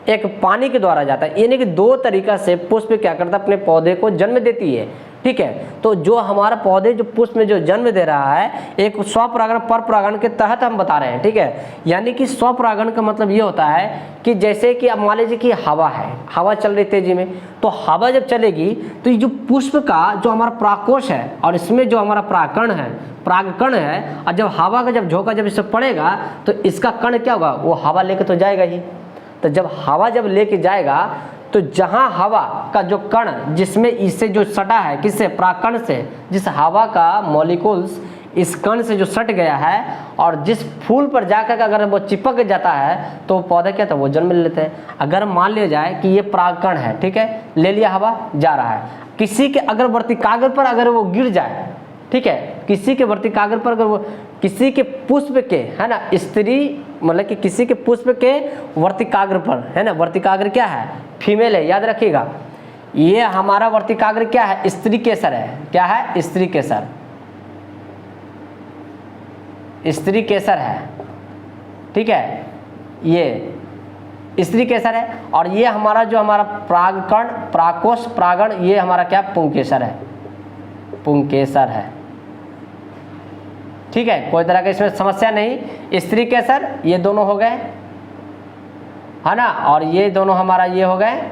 एक पानी के द्वारा जाता है, यानी कि दो तरीका से पुष्प क्या करता है, अपने पौधे को जन्म देती है, ठीक है। तो जो हमारा पौधे जो पुष्प में जो जन्म दे रहा है, एक स्वपरागण पर परागण के तहत हम बता रहे हैं, ठीक है। यानी कि स्वपरागण का मतलब ये होता है कि जैसे कि अब मान लीजिए कि हवा है, हवा चल रही तेजी में, तो हवा जब चलेगी तो ये जो पुष्प का जो हमारा परागकोश है और इसमें जो हमारा परागकण है, और जब हवा का जब झोंका जब इस पर पड़ेगा तो इसका कण क्या होगा, वो हवा लेके तो जाएगा ही। तो जब हवा जब लेके जाएगा तो जहां हवा का जो कण जिसमें इससे जो सटा है, किससे, परागकण से, जिस हवा का मॉलिक्यूल्स इस कण से जो सट गया है और जिस फूल पर जाकर अगर वो चिपक जाता है तो पौधा क्या था, वो जन्म ले लेते हैं। अगर मान लिया जाए कि ये परागकण है, ठीक है, ले लिया, हवा जा रहा है, किसी के अगर वर्तिकाग्र पर अगर वो गिर जाए, ठीक है, किसी के वर्तिकाग्र पर अगर वो किसी के पुष्प के, है ना, स्त्री मतलब कि किसी के पुष्प के वर्तिकाग्र पर, है ना, वर्तिकाग्र क्या है, फीमेल है, याद रखिएगा, ये हमारा वर्तिकाग्र क्या है, स्त्री केसर है, क्या है, स्त्री केसर, स्त्री केसर है, ठीक है, ये स्त्री केसर है। और ये हमारा जो हमारा परागकण, परागकोश, परागण, ये हमारा क्या, पुंकेसर है, पुंकेसर है, ठीक है। कोई तरह का इसमें समस्या नहीं। स्त्री केसर ये दोनों हो गए, है ना, और ये दोनों हमारा ये हो गए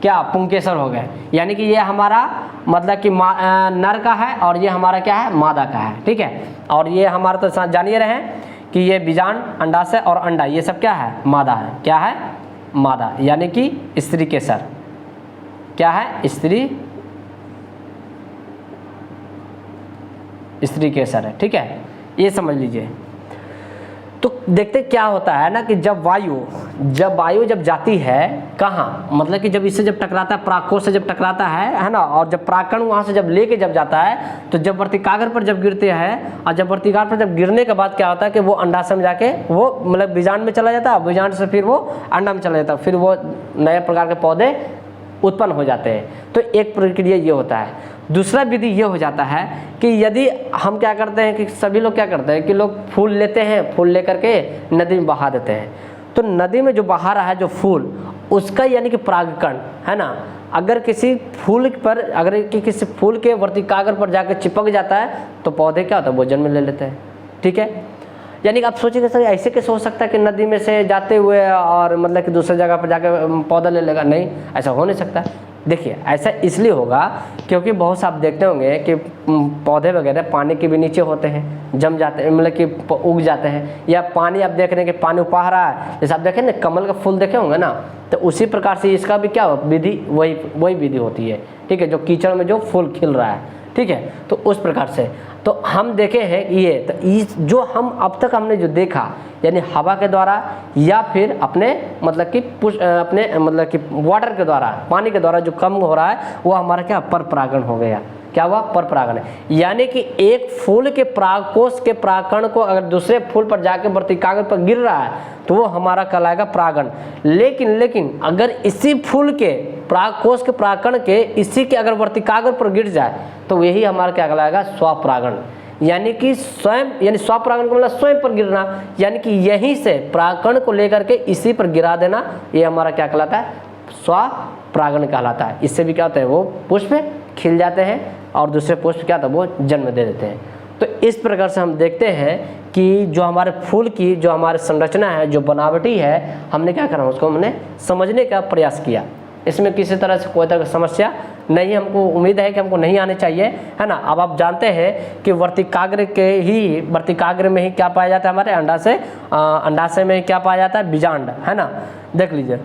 क्या, पुंकेसर हो गए। यानी कि ये हमारा मतलब कि नर का है और ये हमारा क्या है, मादा का है, ठीक है। और ये हमारा तो जानिए रहे कि ये बीजांड, अंडाशय और अंडा, ये सब क्या है, मादा है, क्या है, मादा, यानी कि स्त्री केसर क्या है, स्त्री केसर है, ठीक है, ये समझ लीजिए। तो देखते क्या होता है ना कि जब वायु जब जाती है कहाँ, मतलब कि जब इससे जब टकराता है, परागकोश से जब टकराता है ना, और जब परागकण वहाँ से जब लेके जब जाता है तो जब वर्तिकाग्र पर जब गिरते हैं, और जब वर्तिकाग्र पर जब गिरने के बाद क्या होता है कि वो अंडाशय में जाके वो मतलब बीजांड में चला जाता है, बीजांड से फिर वो अंडा में चला जाता है, फिर वो नए प्रकार के पौधे उत्पन्न हो जाते हैं। तो एक प्रक्रिया ये होता है। दूसरा विधि ये हो जाता है कि यदि हम क्या करते हैं कि सभी लोग क्या करते हैं कि लोग फूल लेते हैं, फूल लेकर के नदी में बहा देते हैं। तो नदी में जो बहा रहा है जो फूल, उसका यानी कि परागकण है ना, अगर किसी फूल पर, अगर किसी फूल के वर्तिकाग्र पर जाकर चिपक जाता है तो पौधे क्या होता है, वो जन्म ले लेते हैं, ठीक है। यानी कि आप सोचिए सर ऐसे कैसे हो सकता है कि नदी में से जाते हुए और मतलब कि दूसरी जगह पर जाकर पौधा ले लेगा, नहीं, ऐसा हो नहीं सकता। देखिए ऐसा इसलिए होगा क्योंकि बहुत से आप देखते होंगे कि पौधे वगैरह पानी के भी नीचे होते हैं, जम जाते हैं, मतलब कि उग जाते हैं, या पानी आप देख रहे हैं कि पानी उपा रहा है, जैसे आप देखें ना कमल का फूल देखे होंगे ना, तो उसी प्रकार से इसका भी क्या विधि, वही विधि होती है, ठीक है, जो कीचड़ में जो फूल खिल रहा है, ठीक है। तो उस प्रकार से तो हम देखे हैं ये, तो जो हम अब तक हमने जो देखा यानी हवा के द्वारा या फिर अपने मतलब कि अपने मतलब कि वाटर के द्वारा, पानी के द्वारा जो कम हो रहा है वो हमारा क्या पर परागण हो गया। क्या हुआ, पर परागण है। यानी कि एक फूल के परागकोश के परागकण को अगर दूसरे फूल पर जाके वर्तिकाग्र पर गिर रहा है तो वो हमारा कहलाएगा परागण। लेकिन अगर इसी फूल के परागकोश के परागकण के इसी के अगर वर्तिकाग्र पर गिर जाए तो यही हमारा क्या कहलाएगा, स्वपरागण। यानी कि स्वयं, यानी स्वपरागण का मतलब स्वयं पर गिरना, यानी कि यहीं से परागकण को लेकर के इसी पर गिरा देना, ये हमारा क्या कहलाता है, स्वपरागण कहलाता है। इससे भी क्या होता है, वो पुष्प खिल जाते हैं और दूसरे पुष्प क्या होता है, वो जन्म दे देते हैं। तो इस प्रकार से हम देखते हैं कि जो हमारे फूल की जो हमारी संरचना है, जो बनावटी है, हमने क्या करा, उसको हमने समझने का प्रयास किया। इसमें किसी तरह से कोई तरह की समस्या नहीं, हमको उम्मीद है कि हमको नहीं आने चाहिए, है ना। अब आप जानते हैं कि वर्तिकाग्र में ही क्या पाया जाता है, हमारे अंडाशय में क्या पाया जाता है, बीजांड, है ना। देख लीजिए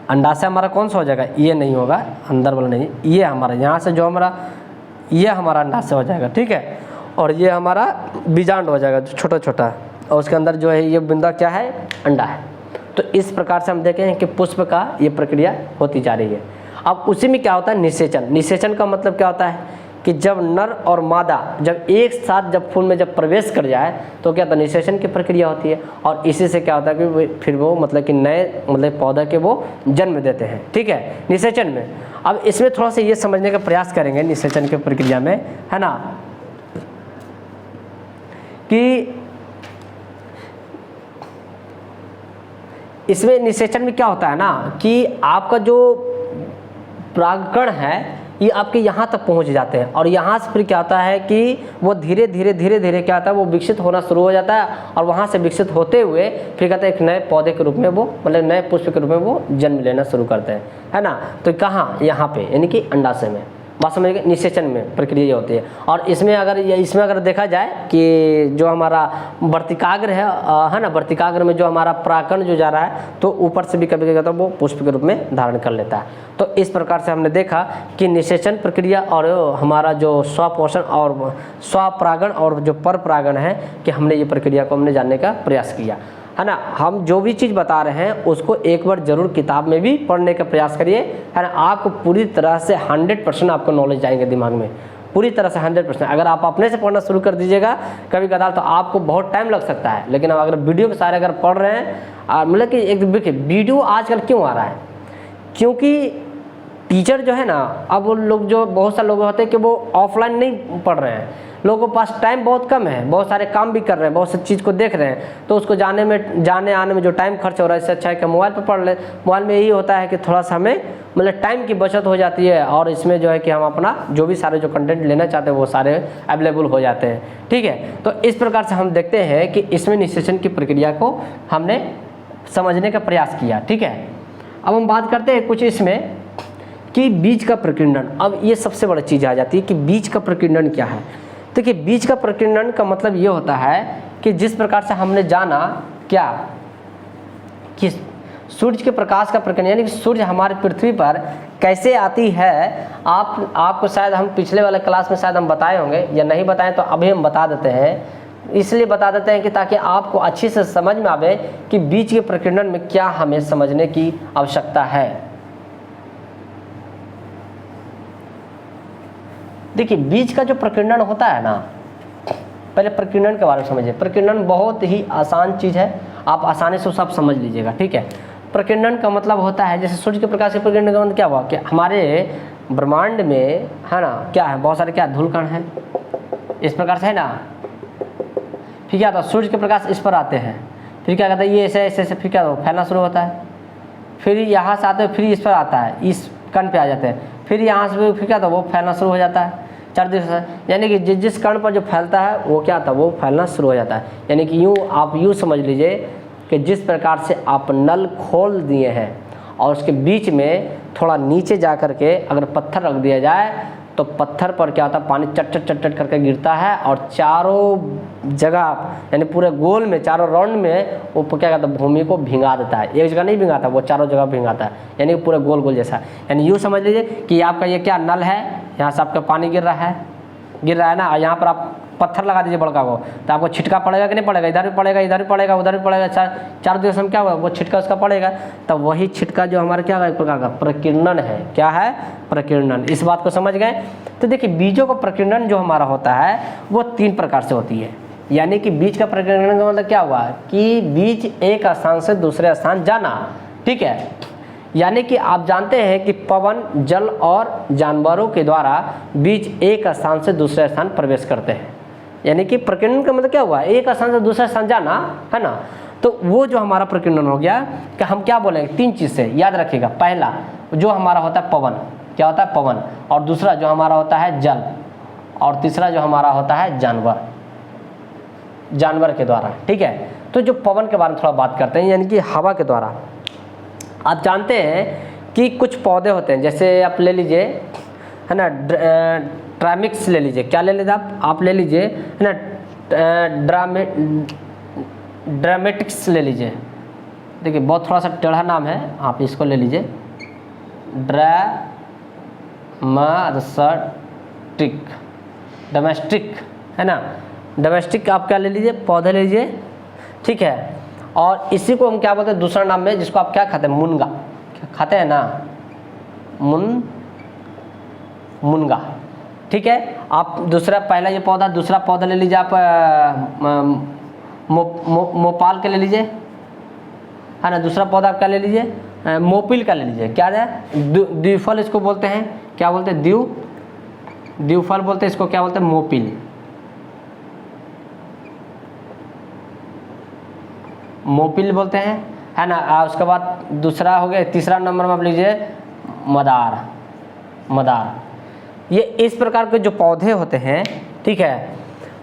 अंडाशय हमारा कौन सा हो जाएगा, ये नहीं होगा, अंदर वाला नहीं, ये हमारा यहाँ से जो हमारा ये हमारा अंडाशय हो जाएगा, ठीक है। और ये हमारा बीजांड हो जाएगा, जो छोटा छोटा, और उसके अंदर जो है ये बुंदा क्या है, अंडा है। तो इस प्रकार से हम देखें हैं कि पुष्प का ये प्रक्रिया होती जा रही है। अब उसी में क्या होता है, निषेचन। निषेचन का मतलब क्या होता है कि जब नर और मादा जब एक साथ जब फूल में जब प्रवेश कर जाए तो क्या होता है, निषेचन की प्रक्रिया होती है। और इसी से क्या होता है कि फिर वो मतलब कि नए मतलब पौधे के वो जन्म देते हैं, ठीक है, निषेचन में। अब इसमें थोड़ा सा ये समझने का प्रयास करेंगे निषेचन की प्रक्रिया में, है ना, कि इसमें निषेचन में क्या होता है ना कि आपका जो परागकण है ये आपके यहाँ तक पहुँच जाते हैं और यहाँ से फिर क्या होता है कि वो धीरे धीरे क्या होता है, वो विकसित होना शुरू हो जाता है और वहाँ से विकसित होते हुए फिर कहते हैं एक नए पौधे के रूप में वो मतलब नए पुष्प के रूप में वो जन्म लेना शुरू करते हैं, है ना। तो कहाँ, यहाँ पे, यानी कि अंडाशय में। बात समझ गए, निषेचन में प्रक्रिया होती है। और इसमें अगर देखा जाए कि जो हमारा वर्तिकाग्र है ना, वर्तिकाग्र में जो हमारा परागकण जो जा रहा है तो ऊपर से भी कभी कभी कहता है वो पुष्प के रूप में धारण कर लेता है। तो इस प्रकार से हमने देखा कि निषेचन प्रक्रिया और हमारा जो स्वपोषण और स्वपरागण और जो पर परागण है कि हमने ये प्रक्रिया को हमने जानने का प्रयास किया, है ना। हम जो भी चीज़ बता रहे हैं उसको एक बार जरूर किताब में भी पढ़ने का प्रयास करिए, है ना। आपको पूरी तरह से 100% आपको नॉलेज आएंगे दिमाग में, पूरी तरह से 100%। अगर आप अपने से पढ़ना शुरू कर दीजिएगा कभी कदार तो आपको बहुत टाइम लग सकता है, लेकिन अगर वीडियो के सारे अगर पढ़ रहे हैं मतलब कि एक देखिए वीडियो आजकल क्यों आ रहा है, क्योंकि टीचर जो है ना, अब वो लोग जो बहुत सारे लोग होते हैं कि वो ऑफलाइन नहीं पढ़ रहे हैं, लोगों के पास टाइम बहुत कम है, बहुत सारे काम भी कर रहे हैं, बहुत सी चीज़ को देख रहे हैं, तो उसको जाने आने में जो टाइम खर्च हो रहा है इससे अच्छा है कि मोबाइल पर पढ़ ले। मोबाइल में यही होता है कि थोड़ा सा हमें मतलब टाइम की बचत हो जाती है और इसमें जो है कि हम अपना जो भी सारे जो कंटेंट लेना चाहते हैं वो सारे अवेलेबल हो जाते हैं, ठीक है। तो इस प्रकार से हम देखते हैं कि इसमें निषेचन की प्रक्रिया को हमने समझने का प्रयास किया, ठीक है। अब हम बात करते हैं कुछ इसमें कि बीज का प्रकीर्णन। अब ये सबसे बड़ी चीज़ आ जाती है कि बीज का प्रकीर्णन क्या है। देखिए बीज का प्रकीर्णन का मतलब ये होता है कि जिस प्रकार से हमने जाना क्या कि सूर्य के प्रकाश का प्रकीर्णन, यानी कि सूर्य हमारे पृथ्वी पर कैसे आती है। आपको शायद हम पिछले वाले क्लास में शायद हम बताए होंगे या नहीं बताएं तो अभी हम बता देते हैं, इसलिए बता देते हैं कि ताकि आपको अच्छी से समझ में आवे कि बीज के प्रकीर्णन में क्या हमें समझने की आवश्यकता है। देखिए बीज का जो प्रकीर्णन होता है ना, पहले प्रकीर्णन के बारे में समझिए। प्रकीर्णन बहुत ही आसान चीज़ है, आप आसानी से सब समझ लीजिएगा, ठीक है। प्रकीर्णन का मतलब होता है जैसे सूर्य के प्रकाश से प्रकीर्णन का मतलब क्या हुआ कि हमारे ब्रह्मांड में, है ना, क्या है, बहुत सारे क्या धूलकण हैं इस प्रकार से, है ना। फिर क्या होता है, सूर्य के प्रकाश इस पर आते हैं, फिर क्या कहता है ये ऐसे ऐसे फिर क्या फैलना शुरू होता है, फिर यहाँ से आते हैं, फिर इस पर आता है, इस कण पे आ जाते हैं, फिर यहाँ से फिर क्या था वो फैलना शुरू हो जाता है 4 दिवस से। यानी कि जिस कण पर जो फैलता है वो क्या था वो फैलना शुरू हो जाता है। यानी कि आप यूँ समझ लीजिए कि जिस प्रकार से आप नल खोल दिए हैं और उसके बीच में थोड़ा नीचे जा कर के अगर पत्थर रख दिया जाए तो पत्थर पर क्या होता है पानी चट चट करके गिरता है और चारों जगह यानी पूरे गोल में चारों राउंड में वो क्या कहता है भूमि को भिंगा देता है। एक जगह नहीं भिंगाता, वो चारों जगह भिंगाता है, यानी पूरे गोल गोल जैसा। यानी यूँ समझ लीजिए कि आपका ये क्या नल है, यहाँ से आपका पानी गिर रहा है ना, और यहाँ पर आप पत्थर लगा दीजिए बड़का को तो आपको छिटका पड़ेगा कि नहीं पड़ेगा, इधर भी पड़ेगा, इधर भी पड़ेगा, उधर भी पड़ेगा। 4 दिवस में क्या होगा वो छिटका उसका पड़ेगा, तब वही छिटका जो हमारा क्या है एक प्रकार का प्रकीर्णन है। क्या है? प्रकीर्णन। इस बात को समझ गए। तो देखिए बीजों का प्रकीर्णन जो हमारा होता है वो 3 प्रकार से होती है। यानी कि बीज का प्रकीर्णन का मतलब क्या हुआ कि बीज एक स्थान से दूसरे स्थान जाना, ठीक है। यानी कि आप जानते हैं कि पवन, जल और जानवरों के द्वारा बीज एक स्थान से दूसरे स्थान प्रवेश करते हैं। यानी कि प्रकीर्णन का मतलब क्या हुआ, एक स्थान से दूसरे स्थान जाना, है ना। तो वो जो हमारा प्रकीर्णन हो गया कि हम क्या बोलेंगे 3 चीज़ से याद रखिएगा। पहला जो हमारा होता है पवन, क्या होता है पवन, और दूसरा जो हमारा होता है जल, और तीसरा जो हमारा होता है जानवर के द्वारा, ठीक है। तो जो पवन के बारे में थोड़ा बात करते हैं, यानी कि हवा के द्वारा। आप जानते हैं कि कुछ पौधे होते हैं, जैसे आप ले लीजिए, है ना, ट्रामिक्स ले लीजिए। क्या ले लीजिए आप ले लीजिए, है ना, ड्रामेटिक्स ले लीजिए। देखिए बहुत थोड़ा सा टेढ़ा नाम है, आप इसको ले लीजिए, डोमेस्टिक, है ना। डोमेस्टिक आप क्या ले लीजिए, पौधे ले लीजिए, ठीक है। और इसी को हम क्या बोलते हैं दूसरा नाम में, जिसको आप क्या खाते हैं, मुनगा, क्या खाते हैं ना, मुनगा, ठीक है। आप दूसरा, पहला ये पौधा, दूसरा पौधा ले लीजिए आप मोपाल के ले लीजिए, है ना। दूसरा पौधा आप क्या ले लीजिए, मोपिल का ले लीजिए, क्या है, द्विफल इसको बोलते हैं, क्या बोलते हैं, द्विफल बोलते हैं इसको, क्या बोलते हैं, मोपिल, मोपिल बोलते हैं, है ना। उसके बाद दूसरा हो गया, तीसरा नंबर में आप लीजिए मदार। ये इस प्रकार के जो पौधे होते हैं, ठीक है,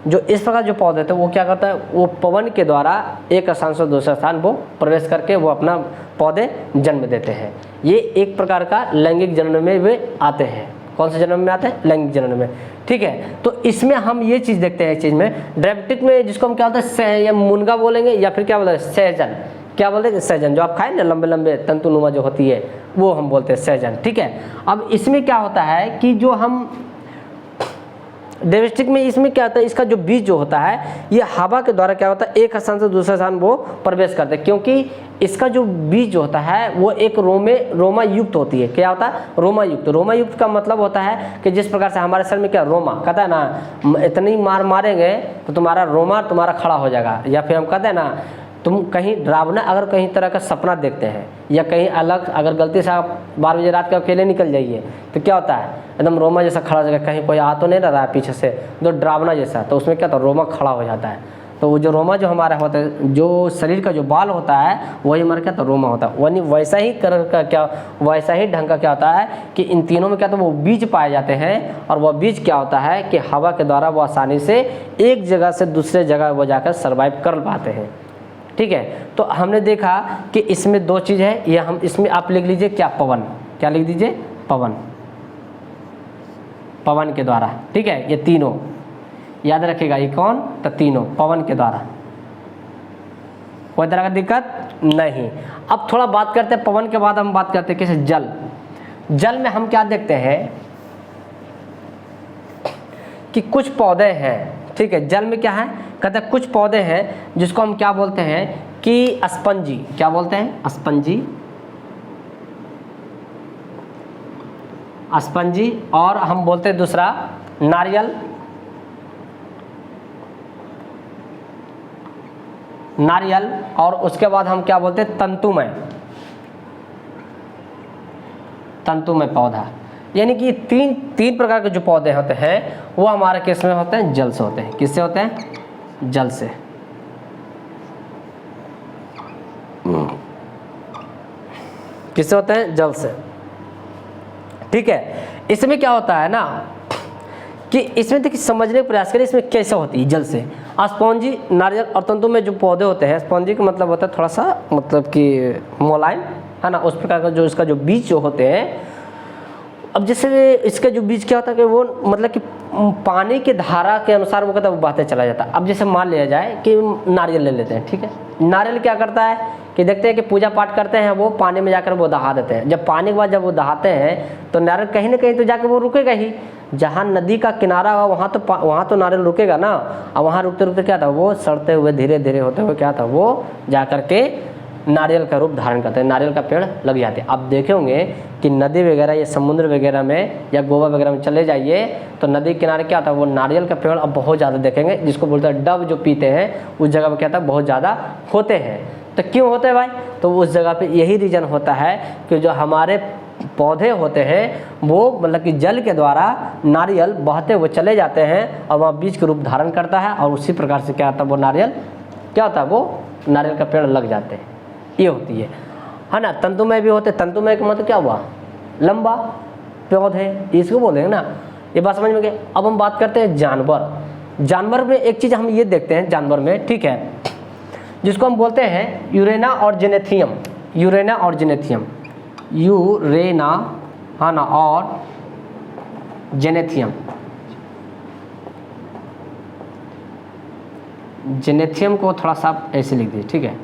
जो इस प्रकार जो पौधे होते हैं वो क्या करता है, वो पवन के द्वारा एक स्थान से दूसरे स्थान वो प्रवेश करके वो अपना पौधे जन्म देते हैं। ये एक प्रकार का लैंगिक जनन में वे आते हैं। कौन से जन्म में आते हैं, लैंगिक जनन में, ठीक है। तो इसमें हम ये चीज़ देखते हैं, इस चीज़ में ड्रैप्टिक में, जिसको हम क्या बोलते हैं, या मुनगा बोलेंगे या फिर क्या बोलते हैं, सहजन, क्या बोलते हैं, सहजन, जो आप खाएं ना लंबे लंबे तंतुनुमा जो होती है वो हम बोलते हैं सहजन, ठीक है। अब इसमें क्या होता है कि जो हम ड्रैप्टिक में, इसमें क्या होता है, इसका जो बीज जो होता है ये हवा के द्वारा क्या होता है, एक स्थान से दूसरे स्थान वो प्रवेश करते हैं, क्योंकि इसका जो बीज जो होता है वो एक रोमा युक्त होती है। क्या होता है, रोमा युक्त। रोमा युक्त का मतलब होता है कि जिस प्रकार से हमारे शरीर में क्या रोमा, कहता है ना, इतनी मार मारेंगे तो तुम्हारा रोमा तुम्हारा खड़ा हो जाएगा। या फिर हम कहते हैं ना, तुम कहीं डरावना अगर कहीं तरह का सपना देखते हैं या कहीं अलग, अगर गलती से आप 12 बजे रात के अकेले निकल जाइए तो क्या होता है, एकदम रोमा जैसा खड़ा हो जाएगा, कहीं कोई आ तो नहीं रहा है पीछे से, तो डरावना जैसा, तो उसमें क्या होता है, रोमा खड़ा हो जाता है। तो वो जो रोमा जो हमारा होता है, जो शरीर का जो बाल होता है वही हमारा क्या, तो रोमा होता है। वही वैसा ही कलर का क्या, वैसा ही ढंग का क्या होता है कि इन तीनों में क्या, तो वो बीज पाए जाते हैं। और वह बीज क्या होता है कि हवा के द्वारा वो आसानी से एक जगह से दूसरे जगह वो जाकर सर्वाइव कर पाते हैं, ठीक है। तो हमने देखा कि इसमें दो चीज़ है, ये हम इसमें आप लिख लीजिए क्या, पवन, क्या लिख दीजिए, पवन, पवन के द्वारा, ठीक है। ये तीनों याद रखिएगा, ये कौन, तो तीनों पवन के द्वारा, कोई तरह का दिक्कत नहीं। अब थोड़ा बात करते हैं पवन के बाद हम बात करते हैं कैसे जल। जल में हम क्या देखते हैं कि कुछ पौधे हैं, ठीक है। जल में क्या है, कहते हैं कुछ पौधे हैं जिसको हम क्या बोलते हैं कि स्पंजी, क्या बोलते हैं, स्पंजी, स्पंजी। और हम बोलते हैं दूसरा नारियल, नारियल। और उसके बाद हम क्या बोलते हैं, तंतुमय, तंतुमय पौधा। यानी कि तीन प्रकार के जो पौधे होते हैं वो हमारे किस में होते हैं, जल से होते हैं। किससे होते हैं, जल से। किससे होते हैं, जल से, ठीक है। इसमें क्या होता है ना कि इसमें देखिए समझने का प्रयास करें इसमें कैसे होती है जल से। स्पॉन्जी, नारियल और तंतु में जो पौधे होते हैं, स्पॉन्जी का मतलब होता है थोड़ा सा मतलब कि मोलायम, है ना, उस प्रकार का जो इसका जो बीज जो होते हैं। अब जैसे इसका जो बीज क्या होता है कि वो मतलब कि पानी के धारा के अनुसार वो कहता है वो बहते चला जाता है। अब जैसे मान लिया जाए कि नारियल ले लेते हैं, ठीक है। नारियल क्या करता है कि देखते हैं कि पूजा पाठ करते हैं, वो पानी में जाकर वो दहा देते हैं। जब पानी के बाद जब वो दहाते हैं तो नारियल कहीं ना कहीं तो जाकर वो रुकेगा ही। जहाँ नदी का किनारा हुआ वहाँ तो नारियल रुकेगा ना। और वहाँ रुकते रुकते क्या था, वो सड़ते हुए धीरे धीरे होते हुए क्या था, वो जा करके नारियल का रूप धारण करते हैं, नारियल का पेड़ लग जाते हैं। आप देखे होंगे कि नदी वगैरह या समुद्र वगैरह में या गोवा वगैरह में चले जाइए तो नदी किनारे क्या होता है, वो नारियल का पेड़ अब बहुत ज़्यादा देखेंगे, जिसको बोलते हैं डब जो पीते हैं उस जगह पर क्या होता है, बहुत ज़्यादा होते हैं। तो क्यों होते हैं भाई, तो उस जगह पे यही रीज़न होता है कि जो हमारे पौधे होते हैं वो मतलब कि जल के द्वारा नारियल बहते हुए चले जाते हैं और वहाँ बीज के रूप धारण करता है। और उसी प्रकार से क्या होता है, वो नारियल क्या होता है, वो नारियल का पेड़ लग जाते हैं। ये होती है ना। तंतुमय भी होते, तंतुमय का मतलब क्या हुआ, लंबा पौधे, इसको बोलेंगे ना। ये बात समझ में गई। अब हम बात करते हैं जानवर। जानवर में एक चीज़ हम ये देखते हैं जानवर में, ठीक है, जिसको हम बोलते हैं यूरेना और जेनेथियम। यूरेना और जेनेथियम, यूरेना, हाँ ना, और जेनेथियम। जेनेथियम को थोड़ा सा ऐसे लिख दीजिए, ठीक है,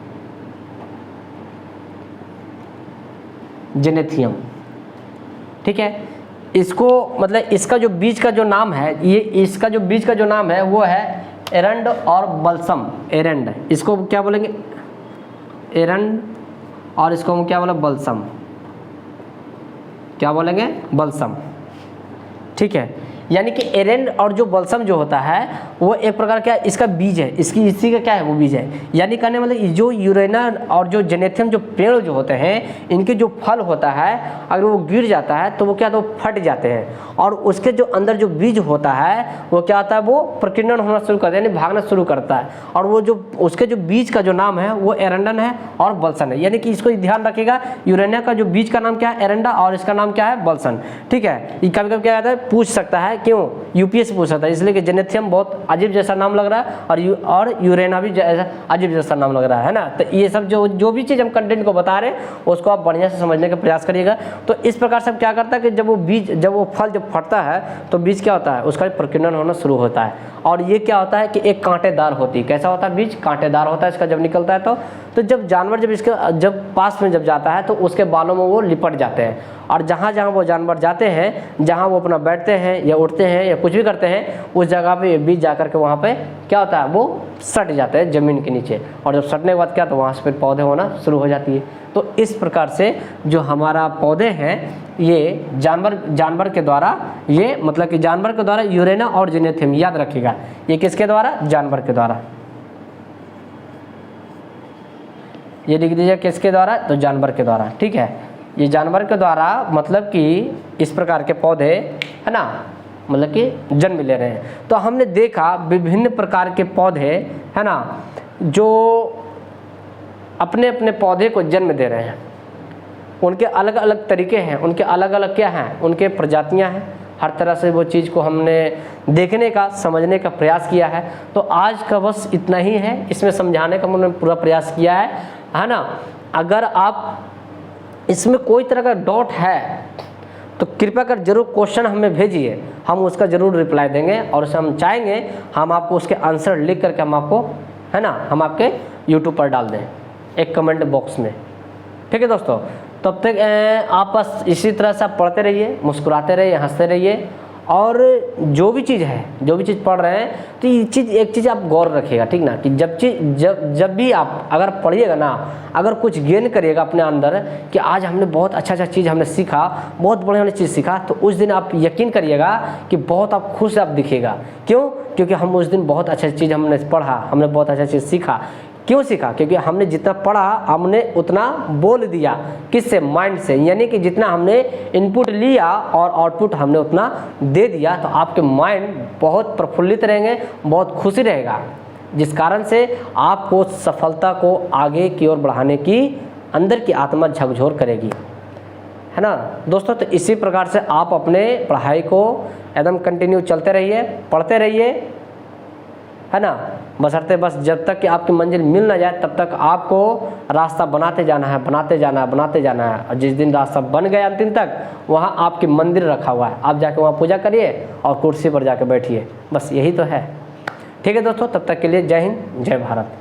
जेनेथियम, ठीक है। इसको मतलब इसका जो बीज का जो नाम है, ये इसका जो बीज का जो नाम है वो है एरंड और बलसम, एरंड इसको क्या बोलेंगे, एरंड, और इसको हम क्या बोले, बलसम, क्या बोलेंगे, बलसम। ठीक है, यानी कि एरेंड और जो बलसम जो होता है वो एक प्रकार का इसका बीज है, इसी का क्या है, वो बीज है। यानी कहने मतलब जो यूरेना और जो जेनेथियम जो पेड़ जो होते हैं, इनके जो फल होता है अगर वो गिर जाता है तो वो क्या, तो फट जाते हैं, और उसके जो अंदर जो बीज होता है वो क्या होता है, वो प्रकीर्णन होना शुरू करता है, यानी भागना शुरू करता है, और वो जो उसके जो बीज का जो नाम है वो एरंडन है और बलसन है। यानी कि इसको ध्यान रखिएगा, यूरेनिया का जो बीज का नाम क्या है, एरंडा, और इसका नाम क्या है, बलसन। ठीक है, ये कभी कभी क्या कहता है, पूछ सकता है, क्यों, यूपीएससी पूछ सकता है, इसलिए कि जेनेथियम बहुत अजीब जैसा नाम लग रहा है, और यूरेना भी अजीब जैसा नाम लग रहा है ना। तो ये सब जो भी चीज़ हम कंटेंट को बता रहे हैं उसको आप बढ़िया से समझने का प्रयास करिएगा। तो इस प्रकार से क्या करता है कि जब वो फल जब फटता है तो बीज क्या होता है, उसका प्रकीर्णन होना शुरू होता है, और ये क्या होता है कि एक कांटेदार होती है। कैसा होता है, बीज कांटेदार होता है इसका जब निकलता है तो जब जानवर जब इसके जब पास में जब जाता है तो उसके बालों में वो लिपट जाते हैं, और जहाँ जहाँ वो जानवर जाते हैं, जहाँ वो अपना बैठते हैं या उठते हैं या कुछ भी करते हैं, उस जगह पे बीज जाकर के वहाँ पे क्या होता है, वो सट जाते हैं ज़मीन के नीचे, और जब सटने के बाद क्या, तो वहाँ से फिर पौधे होना शुरू हो जाती है। तो इस प्रकार से जो हमारा पौधे हैं ये जानवर के द्वारा, ये मतलब कि जानवर के द्वारा यूरेना और जेनेथियम, याद रखिएगा, ये किसके द्वारा, जानवर के द्वारा, ये लिख दीजिए किसके द्वारा, तो जानवर के द्वारा। ठीक है, ये जानवर के द्वारा मतलब कि इस प्रकार के पौधे है ना, मतलब कि जन्म ले रहे हैं। तो हमने देखा विभिन्न प्रकार के पौधे है ना जो अपने अपने पौधे को जन्म दे रहे हैं, उनके अलग अलग तरीके हैं, उनके अलग अलग क्या हैं, उनके प्रजातियां हैं। हर तरह से वो चीज़ को हमने देखने का, समझने का प्रयास किया है। तो आज का बस इतना ही है, इसमें समझाने का मैंने पूरा प्रयास किया है ना। अगर आप इसमें कोई तरह का डाउट है तो कृपया कर जरूर क्वेश्चन हमें भेजिए, हम उसका जरूर रिप्लाई देंगे, और उसे हम चाहेंगे हम आपको उसके आंसर लिख करके हम आपको है ना, हम आपके यूट्यूब पर डाल दें एक कमेंट बॉक्स में। ठीक है दोस्तों, तब तक आप बस इसी तरह से आप पढ़ते रहिए, मुस्कुराते रहिए, हंसते रहिए, और जो भी चीज़ है, जो भी चीज़ पढ़ रहे हैं तो ये चीज़, एक चीज़ आप गौर रखिएगा, ठीक ना, कि जब भी आप अगर पढ़िएगा ना, अगर कुछ गेन करिएगा अपने अंदर कि आज हमने बहुत अच्छा चीज़ हमने सीखा, बहुत बढ़िया चीज़ सीखा, तो उस दिन आप यकीन करिएगा कि बहुत आप खुश आप दिखेगा। क्यों, क्योंकि हम उस दिन बहुत अच्छा चीज़ हमने पढ़ा, हमने बहुत अच्छा चीज़ सीखा। क्यों सीखा, क्योंकि हमने जितना पढ़ा हमने उतना बोल दिया, किससे, माइंड से, यानी कि जितना हमने इनपुट लिया और आउटपुट हमने उतना दे दिया। तो आपके माइंड बहुत प्रफुल्लित रहेंगे, बहुत खुशी रहेगा, जिस कारण से आपको सफलता को आगे की ओर बढ़ाने की अंदर की आत्मा झकझोर करेगी, है ना दोस्तों। तो इसी प्रकार से आप अपने पढ़ाई को एकदम कंटिन्यू चलते रहिए, पढ़ते रहिए, है ना, बशर्ते बस जब तक कि आपकी मंजिल मिल ना जाए तब तक आपको रास्ता बनाते जाना है, बनाते जाना है, बनाते जाना है। और जिस दिन रास्ता बन गया अंतिम तक, वहाँ आपकी मंदिर रखा हुआ है, आप जाके वहाँ पूजा करिए और कुर्सी पर जाके बैठिए, बस यही तो है। ठीक है दोस्तों, तब तक के लिए जय हिंद, जय भारत।